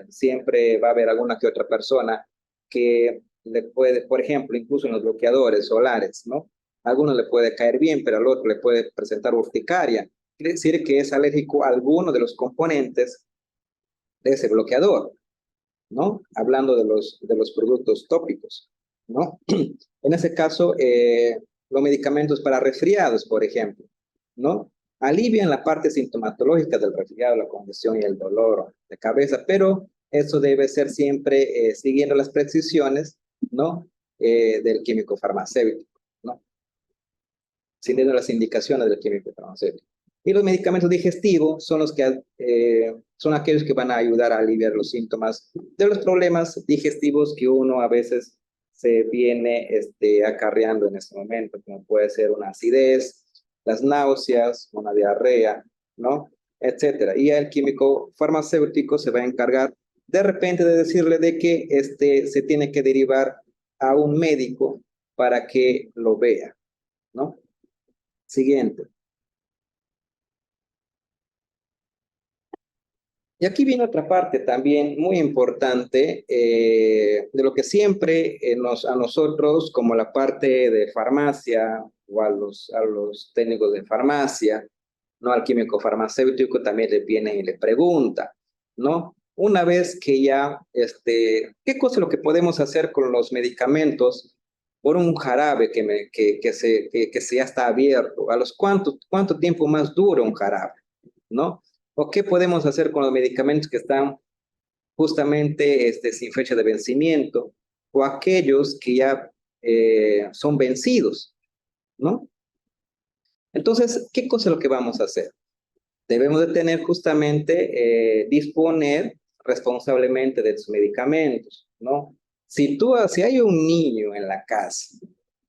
Siempre va a haber alguna que otra persona que le puede, por ejemplo, incluso en los bloqueadores solares, ¿no? A alguno le puede caer bien, pero al otro le puede presentar urticaria. Quiere decir que es alérgico a alguno de los componentes de ese bloqueador, ¿no? Hablando de los productos tópicos, ¿no? En ese caso, los medicamentos para resfriados, por ejemplo, ¿no? Alivian la parte sintomatológica del resfriado, la congestión y el dolor de cabeza, pero eso debe ser siempre siguiendo las prescripciones, ¿no? Del químico farmacéutico, ¿no? Siguiendo las indicaciones del químico farmacéutico. Y los medicamentos digestivos son son aquellos que van a ayudar a aliviar los síntomas de los problemas digestivos que uno a veces se viene acarreando en este momento, como puede ser una acidez, las náuseas, una diarrea, ¿no? Etcétera. Y el químico farmacéutico se va a encargar de repente de decirle de que se tiene que derivar a un médico para que lo vea, ¿no? Siguiente. Y aquí viene otra parte también muy importante de lo que siempre a nosotros, como la parte de farmacia o a los técnicos de farmacia, ¿no? Al químico farmacéutico también le viene y le pregunta, ¿no? Una vez que ya, ¿qué cosa es lo que podemos hacer con los medicamentos por un jarabe que se ya está abierto? ¿Cuánto tiempo más dura un jarabe? ¿No? ¿O qué podemos hacer con los medicamentos que están justamente sin fecha de vencimiento o aquellos que ya son vencidos, ¿no? Entonces, ¿qué cosa es lo que vamos a hacer? Debemos de tener justamente, disponer responsablemente de sus medicamentos, ¿no? Si hay un niño en la casa,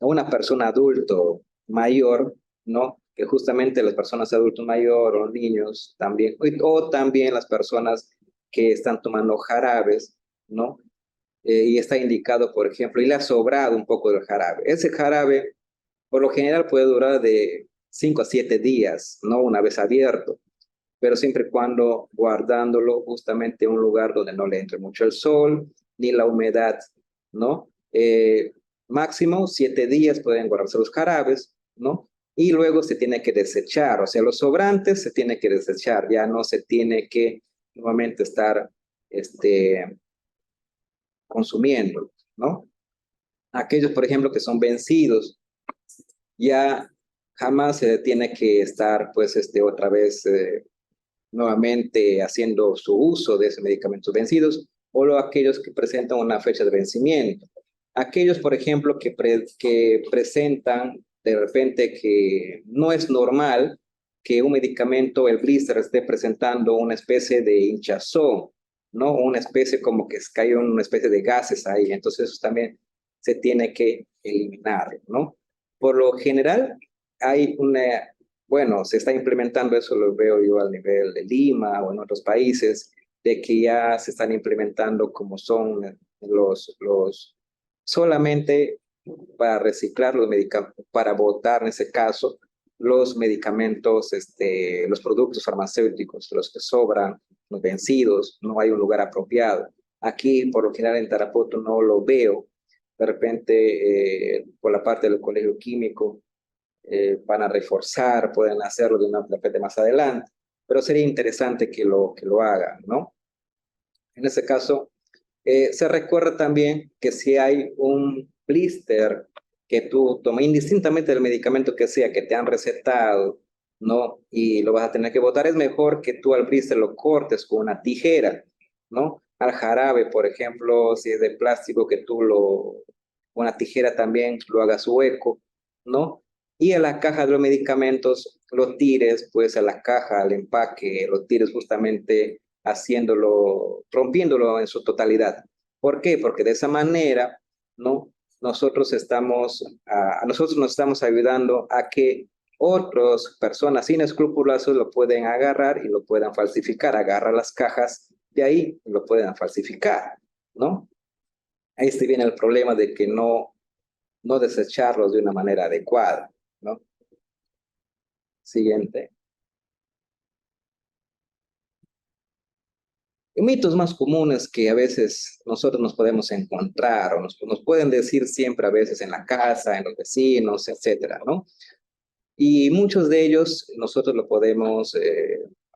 o una persona adulto mayor, ¿no? Que justamente las personas adultos mayores o niños también, o también las personas que están tomando jarabes, ¿no? Y está indicado, por ejemplo, y le ha sobrado un poco del jarabe. Ese jarabe, por lo general, puede durar de 5 a 7 días, ¿no? Una vez abierto, pero siempre y cuando guardándolo justamente en un lugar donde no le entre mucho el sol ni la humedad, ¿no? Máximo 7 días pueden guardarse los jarabes, ¿no? Y luego se tiene que desechar, o sea, los sobrantes se tiene que desechar, ya no se tiene que nuevamente estar consumiendo, ¿no? Aquellos, por ejemplo, que son vencidos, ya jamás se tiene que estar, pues, otra vez nuevamente haciendo su uso de esos medicamentos vencidos, o aquellos que presentan una fecha de vencimiento. Aquellos, por ejemplo, que presentan de repente que no es normal que un medicamento, el blister, esté presentando una especie de hinchazón, ¿no? Una especie como que cayó una especie de gases ahí. Entonces eso también se tiene que eliminar, ¿no? Por lo general, hay bueno, se está implementando eso, lo veo yo al nivel de Lima o en otros países, de que ya se están implementando como son solamente para reciclar los medicamentos, para botar en ese caso, los medicamentos, los productos farmacéuticos, los que sobran, los vencidos, no hay un lugar apropiado. Aquí, por lo general, en Tarapoto no lo veo. De repente, por la parte del colegio químico, van a reforzar, pueden hacerlo de repente más adelante, pero sería interesante que lo hagan, ¿no? En ese caso, se recuerda también que si hay un blister que tú tomas indistintamente del medicamento que sea que te han recetado, ¿no? Y lo vas a tener que botar, es mejor que tú al blister lo cortes con una tijera, ¿no? Al jarabe, por ejemplo, si es de plástico, que tú con una tijera también lo hagas hueco, ¿no? Y a la caja de los medicamentos lo tires, pues a la caja, al empaque, lo tires justamente haciéndolo, rompiéndolo en su totalidad. ¿Por qué? Porque de esa manera, ¿no? Nosotros nos estamos ayudando a que otras personas sin escrúpulos lo pueden agarrar y lo puedan falsificar. Agarra las cajas de ahí y lo pueden falsificar, ¿no? Ahí viene el problema de que no desecharlos de una manera adecuada, ¿no? Siguiente. Mitos más comunes que a veces nosotros nos podemos encontrar o nos pueden decir siempre a veces en la casa, en los vecinos, etcétera, ¿no? Y muchos de ellos nosotros lo podemos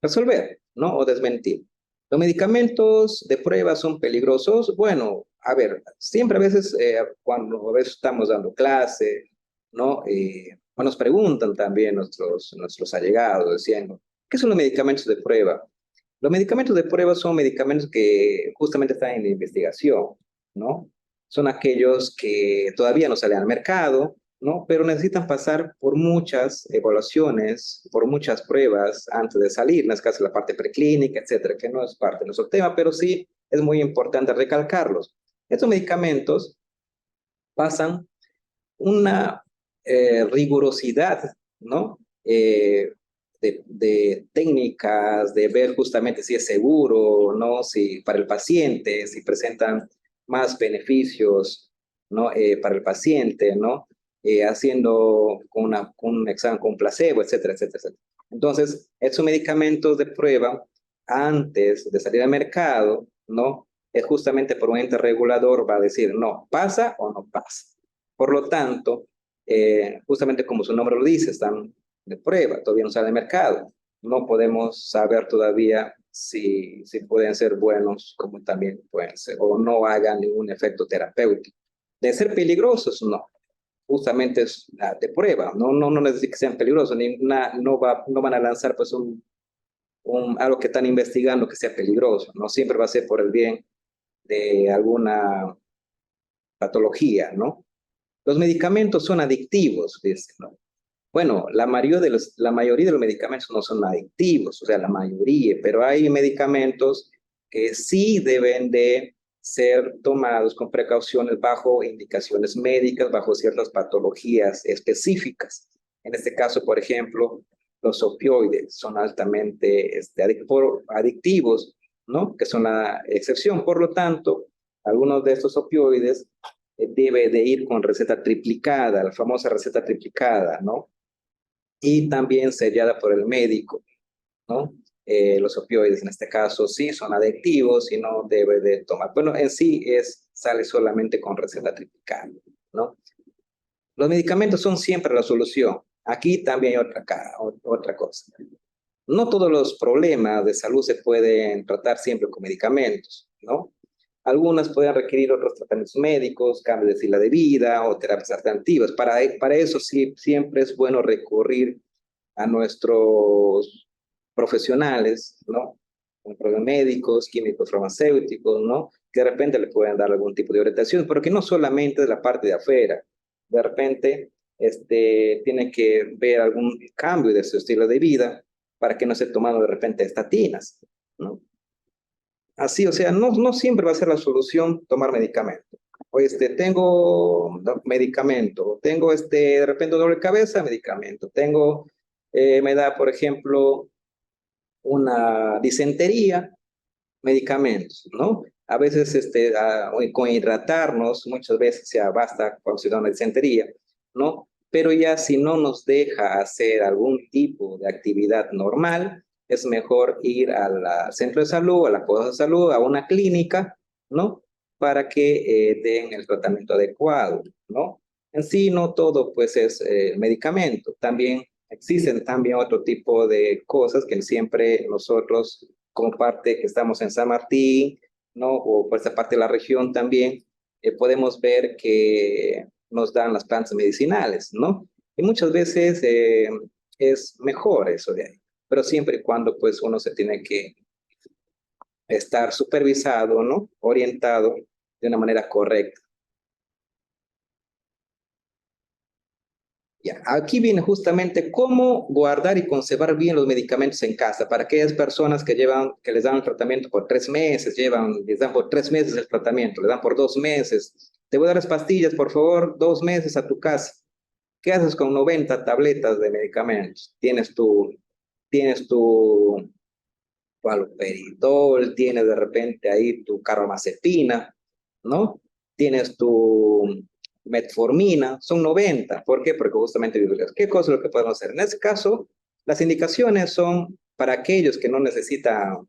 resolver, ¿no? O desmentir. ¿Los medicamentos de prueba son peligrosos? Bueno, a ver, siempre a veces cuando a veces estamos dando clase, ¿no? O nos preguntan también nuestros allegados, diciendo, ¿qué son los medicamentos de prueba? Los medicamentos de prueba son medicamentos que justamente están en investigación, ¿no? Son aquellos que todavía no salen al mercado, ¿no? Pero necesitan pasar por muchas evaluaciones, por muchas pruebas antes de salir, en este caso la parte preclínica, etcétera, que no es parte de nuestro tema, pero sí es muy importante recalcarlos. Estos medicamentos pasan una rigurosidad, ¿no? De técnicas, de ver justamente si es seguro, ¿no? Si para el paciente, si presentan más beneficios, ¿no? Para el paciente, ¿no? Haciendo con un examen con placebo, etcétera, etcétera, etcétera. Entonces, estos medicamentos de prueba, antes de salir al mercado, ¿no? Es justamente por un ente regulador, va a decir, no, pasa o no pasa. Por lo tanto, justamente como su nombre lo dice, están de prueba, todavía no salen al mercado. No podemos saber todavía si pueden ser buenos, como también pueden ser, o no hagan ningún efecto terapéutico. De ser peligrosos, no. Justamente es de prueba, no necesita que sean peligrosos, no van a lanzar pues algo que están investigando que sea peligroso, no siempre va a ser por el bien de alguna patología, ¿no? Los medicamentos son adictivos, dicen, ¿no? Bueno, la mayoría de los medicamentos no son adictivos, o sea, la mayoría, pero hay medicamentos que sí deben de ser tomados con precauciones bajo indicaciones médicas, bajo ciertas patologías específicas. En este caso, por ejemplo, los opioides son altamente adictivos, ¿no? Que son la excepción. Por lo tanto, algunos de estos opioides debe de ir con receta triplicada, la famosa receta triplicada, ¿no? Y también sellada por el médico, ¿no? Los opioides en este caso sí son adictivos y no debe de tomar. Bueno, en sí sale solamente con receta triplicada, ¿no? Los medicamentos son siempre la solución. Aquí también hay otra cosa. No todos los problemas de salud se pueden tratar siempre con medicamentos, ¿no? Algunas pueden requerir otros tratamientos médicos, cambios de estilo de vida o terapias alternativas. Para eso sí, siempre es bueno recurrir a nuestros profesionales, ¿no? Nuestros médicos, químicos, farmacéuticos, ¿no? Que de repente le pueden dar algún tipo de orientación, pero que no solamente de la parte de afuera. De repente, tiene que ver algún cambio de su estilo de vida para que no esté tomando de repente estatinas, ¿no? Así, o sea, no siempre va a ser la solución tomar medicamento. O tengo medicamento, tengo de repente dolor de cabeza, medicamento, me da, por ejemplo, una disentería, medicamentos, ¿no? A veces con hidratarnos, muchas veces ya basta cuando se da una disentería, ¿no? pero ya si no nos deja hacer algún tipo de actividad normal, es mejor ir al centro de salud, a la posta de salud, a una clínica, ¿no? Para que den el tratamiento adecuado, ¿no? En sí, no todo, pues, es medicamento. También existen también otro tipo de cosas que siempre nosotros, como parte que estamos en San Martín, ¿no? O por esa parte de la región también, podemos ver que nos dan las plantas medicinales, ¿no? Y muchas veces es mejor eso de ahí, pero siempre y cuando pues uno se tiene que estar supervisado, ¿no? Orientado de una manera correcta. Ya, aquí viene justamente cómo guardar y conservar bien los medicamentos en casa para aquellas personas que que les dan el tratamiento por 3 meses, les dan por 3 meses el tratamiento, les dan por 2 meses. Te voy a dar las pastillas, por favor, 2 meses a tu casa. ¿Qué haces con 90 tabletas de medicamentos? Tienes tu haloperidol, tienes de repente ahí tu carbamazepina, ¿no? Tienes tu metformina, son 90. ¿Por qué? Porque justamente, ¿qué cosa es lo que podemos hacer? En este caso, las indicaciones son para aquellos que no necesitan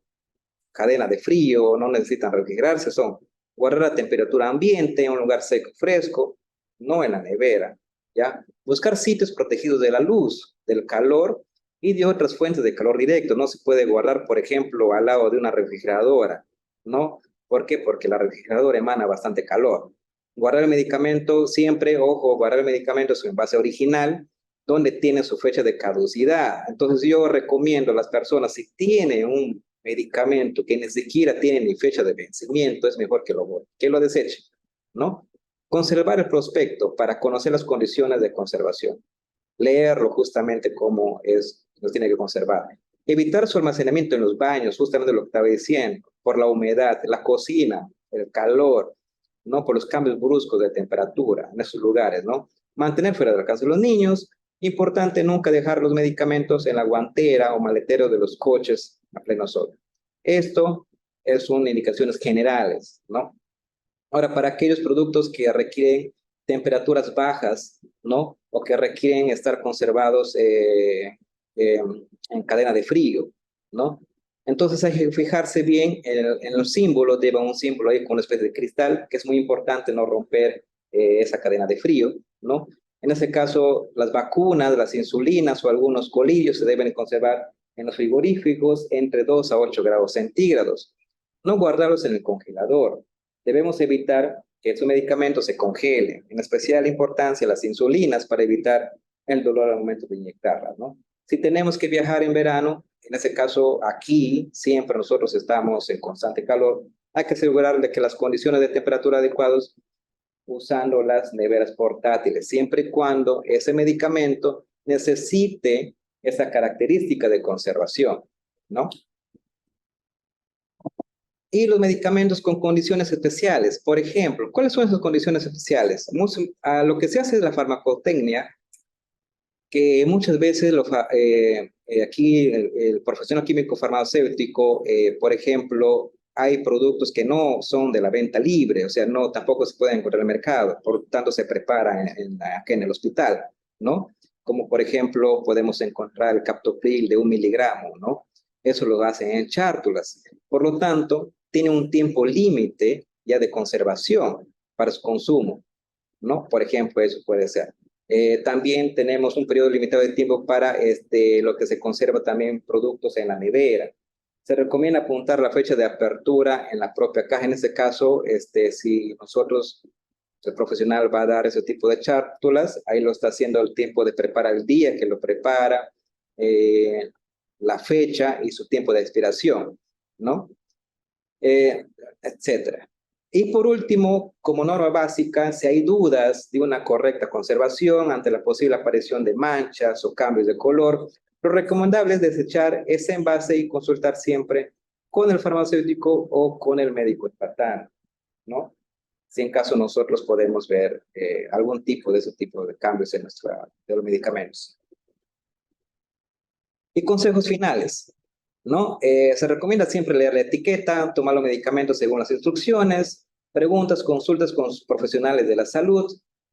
cadena de frío, no necesitan refrigerarse, son guardar la temperatura ambiente en un lugar seco, fresco, no en la nevera, ¿ya? Buscar sitios protegidos de la luz, del calor y de otras fuentes de calor directo. No se puede guardar, por ejemplo, al lado de una refrigeradora, ¿no? ¿Por qué? Porque la refrigeradora emana bastante calor. Guardar el medicamento siempre, ojo, guardar el medicamento en su envase original, donde tiene su fecha de caducidad. Entonces yo recomiendo a las personas, si tienen un medicamento que ni siquiera tiene ni fecha de vencimiento, es mejor que lo deseche, ¿no? Conservar el prospecto para conocer las condiciones de conservación. Leerlo justamente cómo nos tiene que conservar. Evitar su almacenamiento en los baños, justamente lo que estaba diciendo, por la humedad, la cocina, el calor, ¿no? Por los cambios bruscos de temperatura en esos lugares, ¿no? Mantener fuera del alcance de los niños. Importante nunca dejar los medicamentos en la guantera o maletero de los coches a pleno sol. Esto son indicaciones generales, ¿no? Ahora, para aquellos productos que requieren temperaturas bajas, ¿no? O que requieren estar conservados en cadena de frío, ¿no? Entonces hay que fijarse bien en los símbolos, lleva un símbolo ahí con una especie de cristal, que es muy importante no romper esa cadena de frío, ¿no? En ese caso, las vacunas, las insulinas o algunos colillos se deben conservar en los frigoríficos entre 2 a 8 grados centígrados. No guardarlos en el congelador. Debemos evitar que estos medicamentos se congelen, en especial importancia las insulinas para evitar el dolor al momento de inyectarlas, ¿no? Si tenemos que viajar en verano, en ese caso aquí siempre nosotros estamos en constante calor, hay que asegurar de que las condiciones de temperatura adecuadas usando las neveras portátiles, siempre y cuando ese medicamento necesite esa característica de conservación, ¿no? Y los medicamentos con condiciones especiales. Por ejemplo, ¿cuáles son esas condiciones especiales? Lo que se hace es la farmacotecnia, que muchas veces aquí el profesional químico farmacéutico, por ejemplo, hay productos que no son de la venta libre, o sea, no tampoco se pueden encontrar en el mercado, por tanto se preparan aquí en el hospital, ¿no? Como por ejemplo, podemos encontrar el captopril de 1 miligramo, ¿no? Eso lo hacen en chártulas. Por lo tanto, tiene un tiempo límite ya de conservación para su consumo, ¿no? Por ejemplo, eso puede ser. También tenemos un periodo limitado de tiempo para lo que se conserva también productos en la nevera. Se recomienda apuntar la fecha de apertura en la propia caja. En este caso, si nosotros, el profesional va a dar ese tipo de chártulas, ahí lo está haciendo el tiempo de preparar el día que lo prepara, la fecha y su tiempo de expiración, ¿no? Etcétera. Y por último, como norma básica, si hay dudas de una correcta conservación ante la posible aparición de manchas o cambios de color, lo recomendable es desechar ese envase y consultar siempre con el farmacéutico o con el médico tratante, ¿no? Si en caso nosotros podemos ver algún tipo de ese tipo de cambios en de los medicamentos. Y consejos finales, ¿no? Se recomienda siempre leer la etiqueta, tomar los medicamentos según las instrucciones, preguntas, consultas con profesionales de la salud,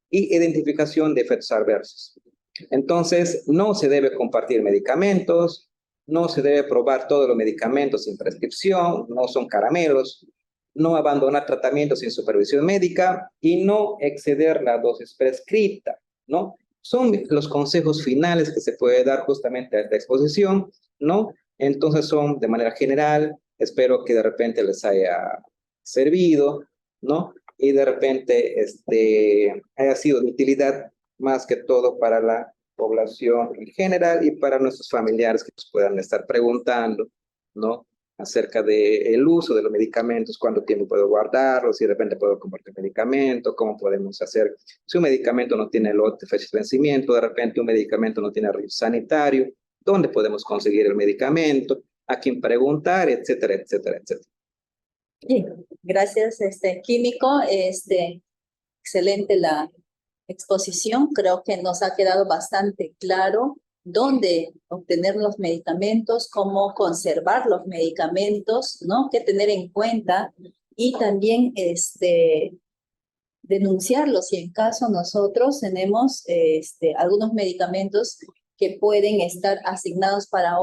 y identificación de efectos adversos. Entonces, no se debe compartir medicamentos, no se debe probar todos los medicamentos sin prescripción, no son caramelos, no abandonar tratamientos sin supervisión médica y no exceder la dosis prescrita, ¿no? Son los consejos finales que se puede dar justamente a esta exposición, ¿no? Entonces son de manera general, espero que de repente les haya servido, ¿no? Y de repente haya sido de utilidad más que todo para la población en general y para nuestros familiares que nos puedan estar preguntando, ¿no? Acerca del uso de los medicamentos, cuánto tiempo puedo guardarlos, si de repente puedo compartir medicamento, cómo podemos hacer, si un medicamento no tiene fecha de vencimiento, de repente un medicamento no tiene registro sanitario, dónde podemos conseguir el medicamento, a quién preguntar, etcétera, etcétera, etcétera. Bien, gracias, químico. Excelente la exposición. Creo que nos ha quedado bastante claro dónde obtener los medicamentos, cómo conservar los medicamentos, ¿no? Qué tener en cuenta y también denunciarlos si en caso nosotros tenemos algunos medicamentos que pueden estar asignados para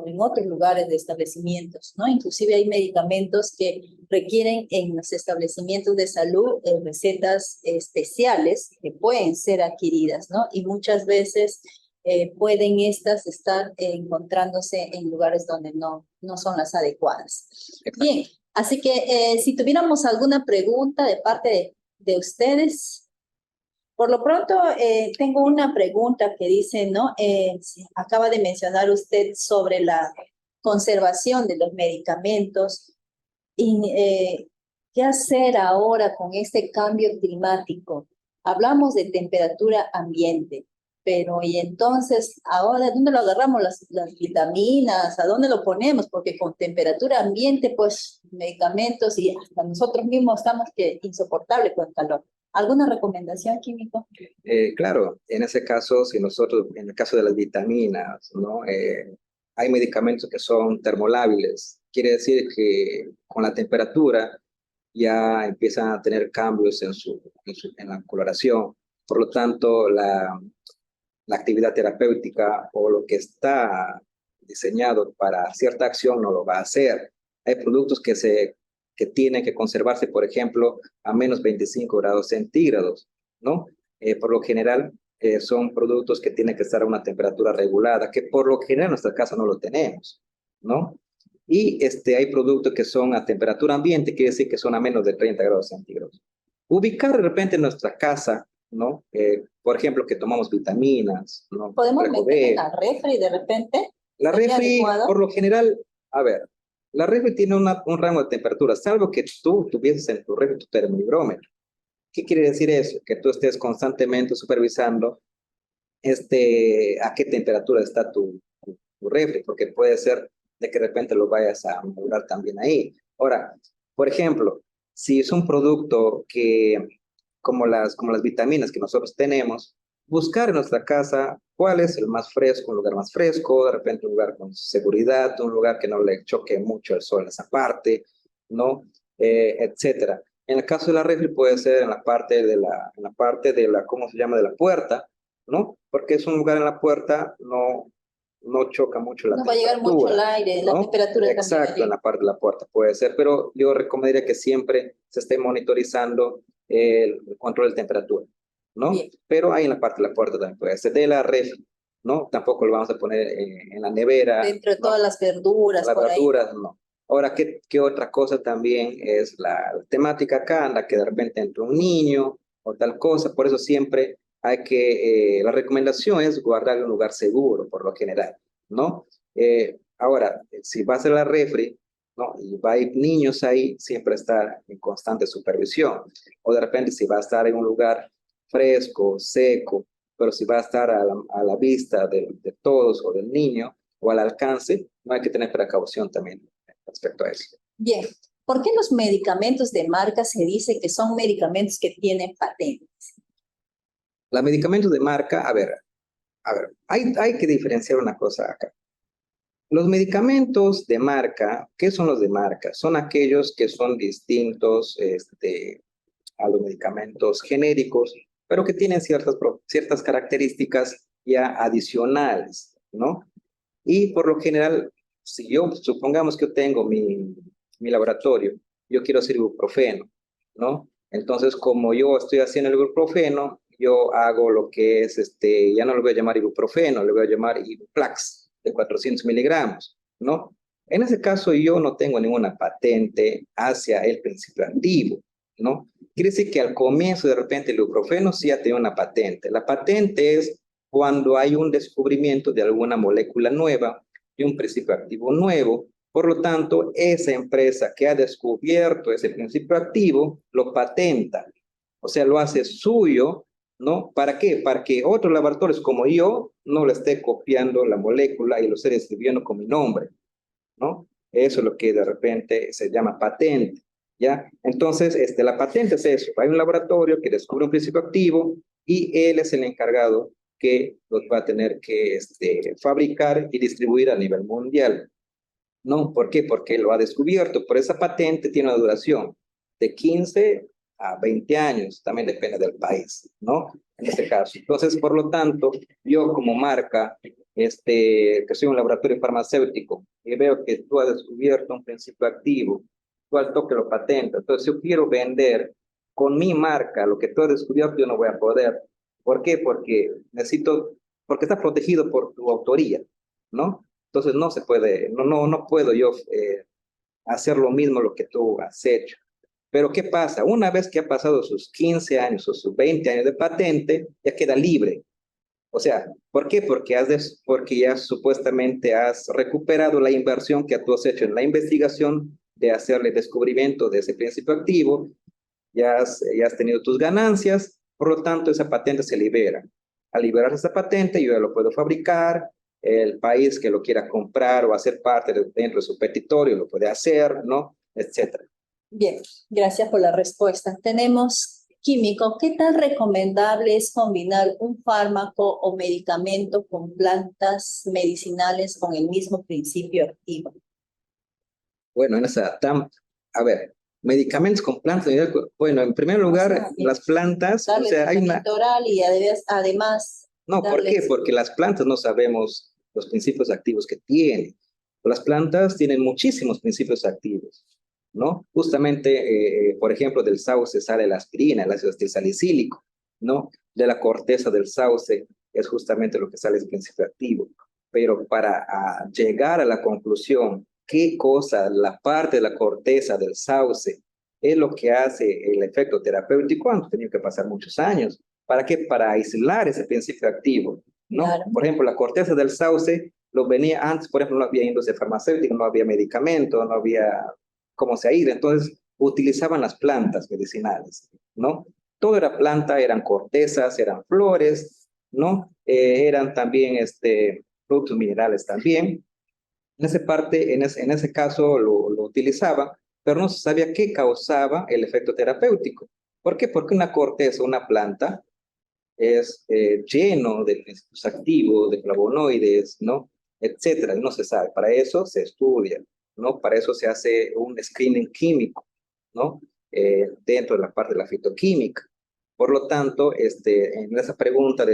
en otros lugares de establecimientos, ¿no? Inclusive hay medicamentos que requieren en los establecimientos de salud recetas especiales que pueden ser adquiridas, ¿no? Y muchas veces pueden estas estar encontrándose en lugares donde no son las adecuadas. Exacto. Bien, así que si tuviéramos alguna pregunta de parte de ustedes. Por lo pronto, tengo una pregunta que dice, ¿no? Acaba de mencionar usted sobre la conservación de los medicamentos. Y, ¿qué hacer ahora con este cambio climático? Hablamos de temperatura ambiente, pero y entonces, ahora, ¿dónde lo agarramos las vitaminas? ¿A dónde lo ponemos? Porque con temperatura ambiente, pues, medicamentos y hasta nosotros mismos estamos insoportable con el calor. ¿Alguna recomendación, químico? Claro, en ese caso, si nosotros, en el caso de las vitaminas, ¿no? Hay medicamentos que son termolábiles. Quiere decir que con la temperatura ya empiezan a tener cambios en la coloración. Por lo tanto, la actividad terapéutica o lo que está diseñado para cierta acción no lo va a hacer. Hay productos que tienen que conservarse, por ejemplo, a menos 25 grados centígrados, ¿no? Por lo general, son productos que tienen que estar a una temperatura regulada, que por lo general en nuestra casa no lo tenemos, ¿no? Y hay productos que son a temperatura ambiente, quiere decir que son a menos de 30 grados centígrados. Ubicar de repente en nuestra casa, ¿no? Por ejemplo, que tomamos vitaminas, ¿no? ¿Podemos meter en la refri de repente? La refri, por lo general, a ver, la refri tiene un rango de temperatura, salvo que tú tuvieses en tu refri tu termohigrómetro. ¿Qué quiere decir eso? Que tú estés constantemente supervisando a qué temperatura está tu refri, porque puede ser de que de repente lo vayas a modular también ahí. Ahora, por ejemplo, si es un producto como las vitaminas que nosotros tenemos, buscar en nuestra casa cuál es el más fresco, un lugar más fresco, de repente un lugar con seguridad, un lugar que no le choque mucho el sol en esa parte, ¿no? Etcétera. En el caso de la refri puede ser en la parte de la, ¿cómo se llama? De la puerta, ¿no? Porque es un lugar en la puerta, no choca mucho la temperatura. No va a llegar mucho el aire, ¿no? La temperatura. Exacto, en la parte de la puerta puede ser, pero yo recomendaría que siempre se esté monitorizando el control de temperatura, ¿no? Bien. Pero ahí en la parte de la puerta también puede ser. De la refri, ¿no? Tampoco lo vamos a poner en la nevera. Dentro de todas las verduras. Las verduras, no. Ahora, ¿qué otra cosa también es la temática acá? Anda que de repente entre un niño o tal cosa, por eso siempre hay que, la recomendación es guardar en un lugar seguro, por lo general, ¿no? Ahora, si vas a la refri, ¿no? Y va a ir niños ahí, siempre estar en constante supervisión. O de repente si va a estar en un lugar fresco, seco, pero si va a estar a la vista de todos o del niño o al alcance, no hay que tener precaución también respecto a eso. Bien, ¿por qué los medicamentos de marca se dice que son medicamentos que tienen patentes? Los medicamentos de marca, a ver, hay que diferenciar una cosa acá. Los medicamentos de marca, ¿qué son los de marca? Son aquellos que son distintos a los medicamentos genéricos pero que tienen ciertas características ya adicionales, ¿no? Y por lo general, si yo, supongamos que yo tengo mi laboratorio, yo quiero hacer ibuprofeno, ¿no? Entonces, como yo estoy haciendo el ibuprofeno, yo hago lo que es, ya no lo voy a llamar ibuprofeno, le voy a llamar Ibuplax de 400 miligramos, ¿no? En ese caso, yo no tengo ninguna patente hacia el principio activo, ¿no? Quiere decir que al comienzo, de repente, el ibuprofeno sí ya tiene una patente. La patente es cuando hay un descubrimiento de alguna molécula nueva y un principio activo nuevo. Por lo tanto, esa empresa que ha descubierto ese principio activo lo patenta, o sea, lo hace suyo, ¿no? ¿Para qué? Para que otros laboratorios como yo no le esté copiando la molécula y lo esté escribiendo con mi nombre, ¿no? Eso es lo que de repente se llama patente, ¿ya? Entonces, la patente es eso. Hay un laboratorio que descubre un principio activo y él es el encargado que los va a tener que fabricar y distribuir a nivel mundial. ¿No? ¿Por qué? Porque lo ha descubierto. Por esa patente tiene una duración de 15 a 20 años, también depende del país, ¿no? En este caso. Entonces, por lo tanto, yo como marca, que soy un laboratorio farmacéutico y veo que tú has descubierto un principio activo, tú al toque lo patenta. Entonces, yo quiero vender con mi marca lo que tú has descubierto, yo no voy a poder. ¿Por qué? Porque está protegido por tu autoría, ¿no? Entonces no se puede, no puedo yo hacer lo mismo lo que tú has hecho. Pero ¿qué pasa? Una vez que ha pasado sus 15 años o sus 20 años de patente, ya queda libre. O sea, ¿por qué? Porque ya supuestamente has recuperado la inversión que tú has hecho en la investigación de hacerle descubrimiento de ese principio activo, ya has tenido tus ganancias, por lo tanto esa patente se libera. Al liberar esa patente, yo ya lo puedo fabricar, el país que lo quiera comprar o hacer parte dentro de su petitorio lo puede hacer, ¿no? Etcétera. Bien, gracias por la respuesta. Tenemos químico. ¿Qué tan recomendable es combinar un fármaco o medicamento con plantas medicinales con el mismo principio activo? Bueno, a ver, medicamentos con plantas, bueno, en primer lugar, las plantas, o sea, hay una... oral y además No, ¿por qué? Porque las plantas no sabemos los principios activos que tienen. Las plantas tienen muchísimos principios activos, ¿no? Justamente, por ejemplo, del sauce sale la aspirina, el ácido acetilsalicílico, ¿no? De la corteza del sauce es justamente lo que sale ese principio activo. Pero para llegar a la conclusión, qué cosa, la parte de la corteza del sauce es lo que hace el efecto terapéutico, han tenido que pasar muchos años. ¿Para qué? Para aislar ese principio activo, ¿no? Claro. Por ejemplo, la corteza del sauce lo venía antes, por ejemplo, no había industria farmacéutica, no había medicamento, no había cómo se aísla, entonces utilizaban las plantas medicinales, ¿no? Todo era planta, eran cortezas, eran flores, ¿no? Eran también productos minerales también. En ese caso lo utilizaba, pero no se sabía qué causaba el efecto terapéutico. ¿Por qué? Porque una corteza, una planta, es lleno de principios activos, de flavonoides, ¿no? Etcétera. No se sabe. Para eso se estudia, ¿no? Para eso se hace un screening químico, ¿no? Dentro de la parte de la fitoquímica. Por lo tanto, en esa pregunta,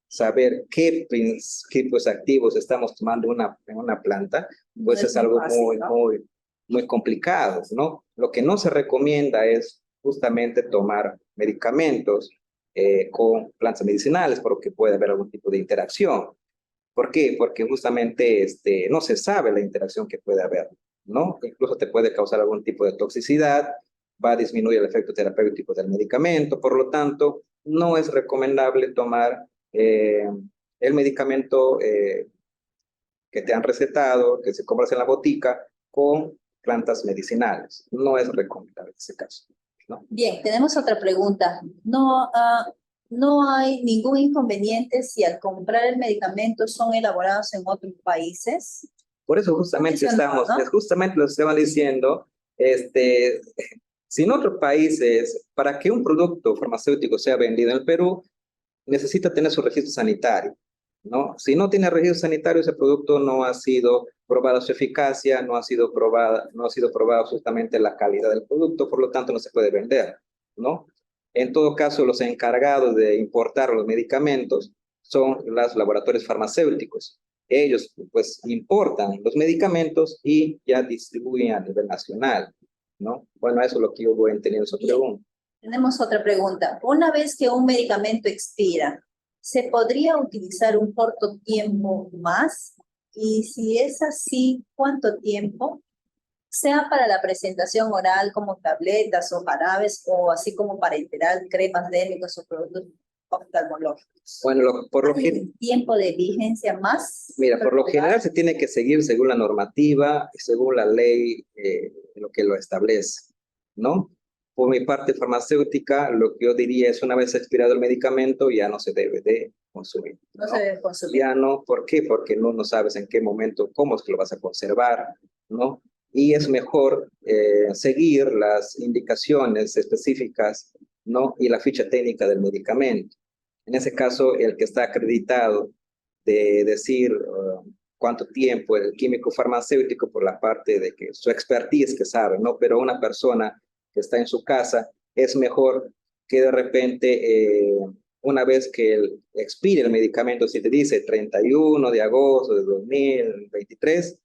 saber qué principios activos estamos tomando en una planta, pues es algo muy complicado, ¿no? Lo que no se recomienda es justamente tomar medicamentos con plantas medicinales, porque puede haber algún tipo de interacción. ¿Por qué? Porque justamente no se sabe la interacción que puede haber, ¿no? Incluso te puede causar algún tipo de toxicidad, va a disminuir el efecto terapéutico del medicamento, por lo tanto, no es recomendable tomar el medicamento que te han recetado, que se compras en la botica, con plantas medicinales. No es recomendable en ese caso, ¿no? Bien, tenemos otra pregunta. No hay ningún inconveniente si al comprar el medicamento son elaborados en otros países. Por eso justamente justamente lo estaban diciendo, si en otros países, para que un producto farmacéutico sea vendido en el Perú, necesita tener su registro sanitario, ¿no? Si no tiene registro sanitario, ese producto no ha sido probada su eficacia, no ha sido probada justamente la calidad del producto, por lo tanto no se puede vender, ¿no? En todo caso, los encargados de importar los medicamentos son los laboratorios farmacéuticos. Ellos pues importan los medicamentos y ya distribuyen a nivel nacional, ¿no? Bueno, eso es lo que yo voy entendiendo su pregunta. Tenemos otra pregunta. Una vez que un medicamento expira, ¿se podría utilizar un corto tiempo más? Y si es así, ¿cuánto tiempo? Sea para la presentación oral como tabletas o jarabes, o así como parenteral, cremas dérmicos o productos oftalmológicos. Bueno, ¿Hay tiempo de vigencia más? Mira, por lo general se tiene que seguir según la normativa, según la ley, lo que lo establece, ¿no? Por mi parte farmacéutica, lo que yo diría es una vez expirado el medicamento, ya no se debe de consumir. No se debe consumir. Ya no, ¿por qué? Porque no sabes en qué momento, cómo es que lo vas a conservar, ¿no? Y es mejor seguir las indicaciones específicas, ¿no? Y la ficha técnica del medicamento. En ese caso, el que está acreditado de decir cuánto tiempo, el químico farmacéutico por la parte de que su expertise que sabe, ¿no? Pero una persona que está en su casa, es mejor que de repente, una vez que expire el medicamento, si te dice 31 de agosto de 2023,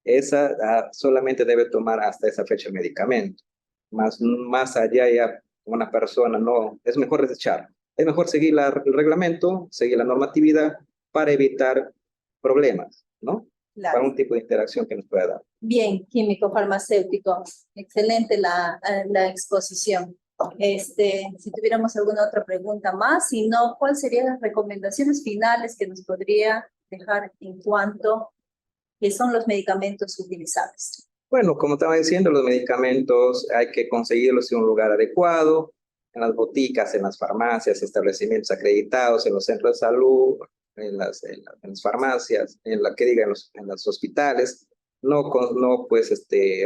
esa solamente debe tomar hasta esa fecha el medicamento. Más allá ya una persona no, es mejor desechar. Es mejor seguir el reglamento, seguir la normatividad para evitar problemas, ¿no? Claro. Para un tipo de interacción que nos pueda dar. Bien, químico farmacéutico, excelente la exposición. Si tuviéramos alguna otra pregunta más, si no, ¿cuáles serían las recomendaciones finales que nos podría dejar en cuanto que son los medicamentos utilizables? Bueno, como estaba diciendo, los medicamentos hay que conseguirlos en un lugar adecuado, en las boticas, en las farmacias, establecimientos acreditados, en los centros de salud, en las farmacias, en los hospitales. No pues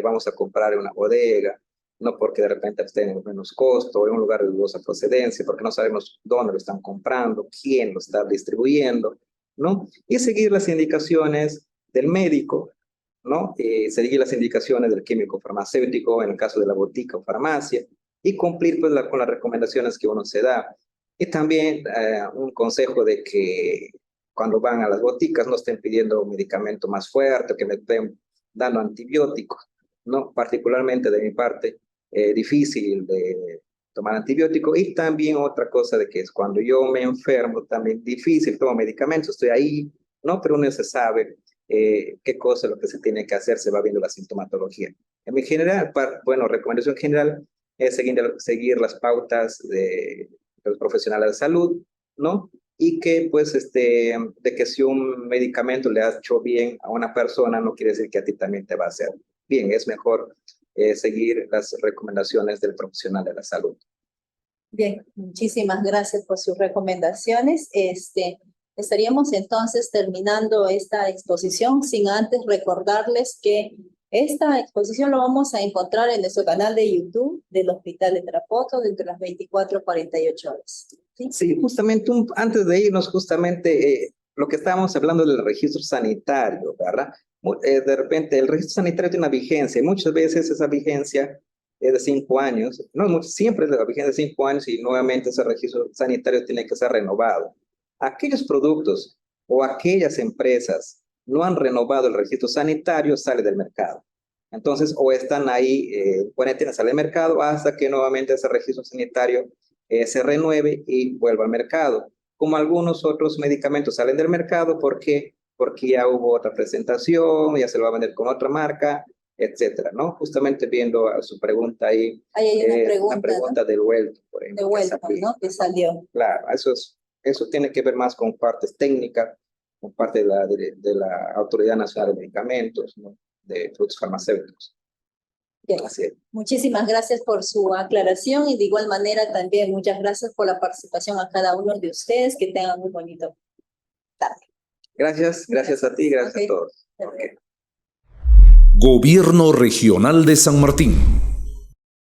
vamos a comprar en una bodega, no porque de repente estén en menos costo, en un lugar de dudosa procedencia, porque no sabemos dónde lo están comprando, quién lo está distribuyendo, ¿no? Y seguir las indicaciones del médico, ¿no? Seguir las indicaciones del químico farmacéutico en el caso de la botica o farmacia y cumplir pues con las recomendaciones que uno se da. Y también un consejo de que cuando van a las boticas no estén pidiendo un medicamento más fuerte, que me estén dando antibióticos, ¿no? Particularmente de mi parte, difícil de tomar antibiótico. Y también otra cosa de que es cuando yo me enfermo, también difícil, tomo medicamentos, estoy ahí, ¿no? Pero no se sabe qué cosa es lo que se tiene que hacer, se va viendo la sintomatología. En general, bueno, recomendación general es seguir las pautas de los profesionales de salud, ¿no? Y que, pues, de que si un medicamento le ha hecho bien a una persona, no quiere decir que a ti también te va a hacer bien. Es mejor seguir las recomendaciones del profesional de la salud. Bien, muchísimas gracias por sus recomendaciones. Estaríamos entonces terminando esta exposición sin antes recordarles que esta exposición lo vamos a encontrar en nuestro canal de YouTube del Hospital de Tarapoto dentro de las 24 a 48 horas. Sí, sí, justamente antes de irnos, justamente lo que estábamos hablando del registro sanitario, ¿verdad? De repente el registro sanitario tiene una vigencia y muchas veces esa vigencia es de 5 años, no, siempre es de la vigencia de 5 años y nuevamente ese registro sanitario tiene que ser renovado. Aquellos productos o aquellas empresas no han renovado el registro sanitario, sale del mercado. Entonces, o están ahí, cuarentena, sale del mercado hasta que nuevamente ese registro sanitario se renueve y vuelva al mercado. Como algunos otros medicamentos salen del mercado, ¿por qué? Porque ya hubo otra presentación, ya se lo va a vender con otra marca, etcétera, ¿no? Justamente viendo a su pregunta ahí. Ahí hay una pregunta, ¿no? Del Welton, por ejemplo. De Welton, ¿no? Que salió. Claro, eso tiene que ver más con partes técnicas, con parte de la Autoridad Nacional de Medicamentos, ¿no? De productos farmacéuticos. Bien. Así es. Muchísimas gracias por su aclaración y de igual manera también muchas gracias por la participación a cada uno de ustedes. Que tengan muy bonito tarde. Gracias a ti, gracias a todos. Okay. Gobierno Regional de San Martín.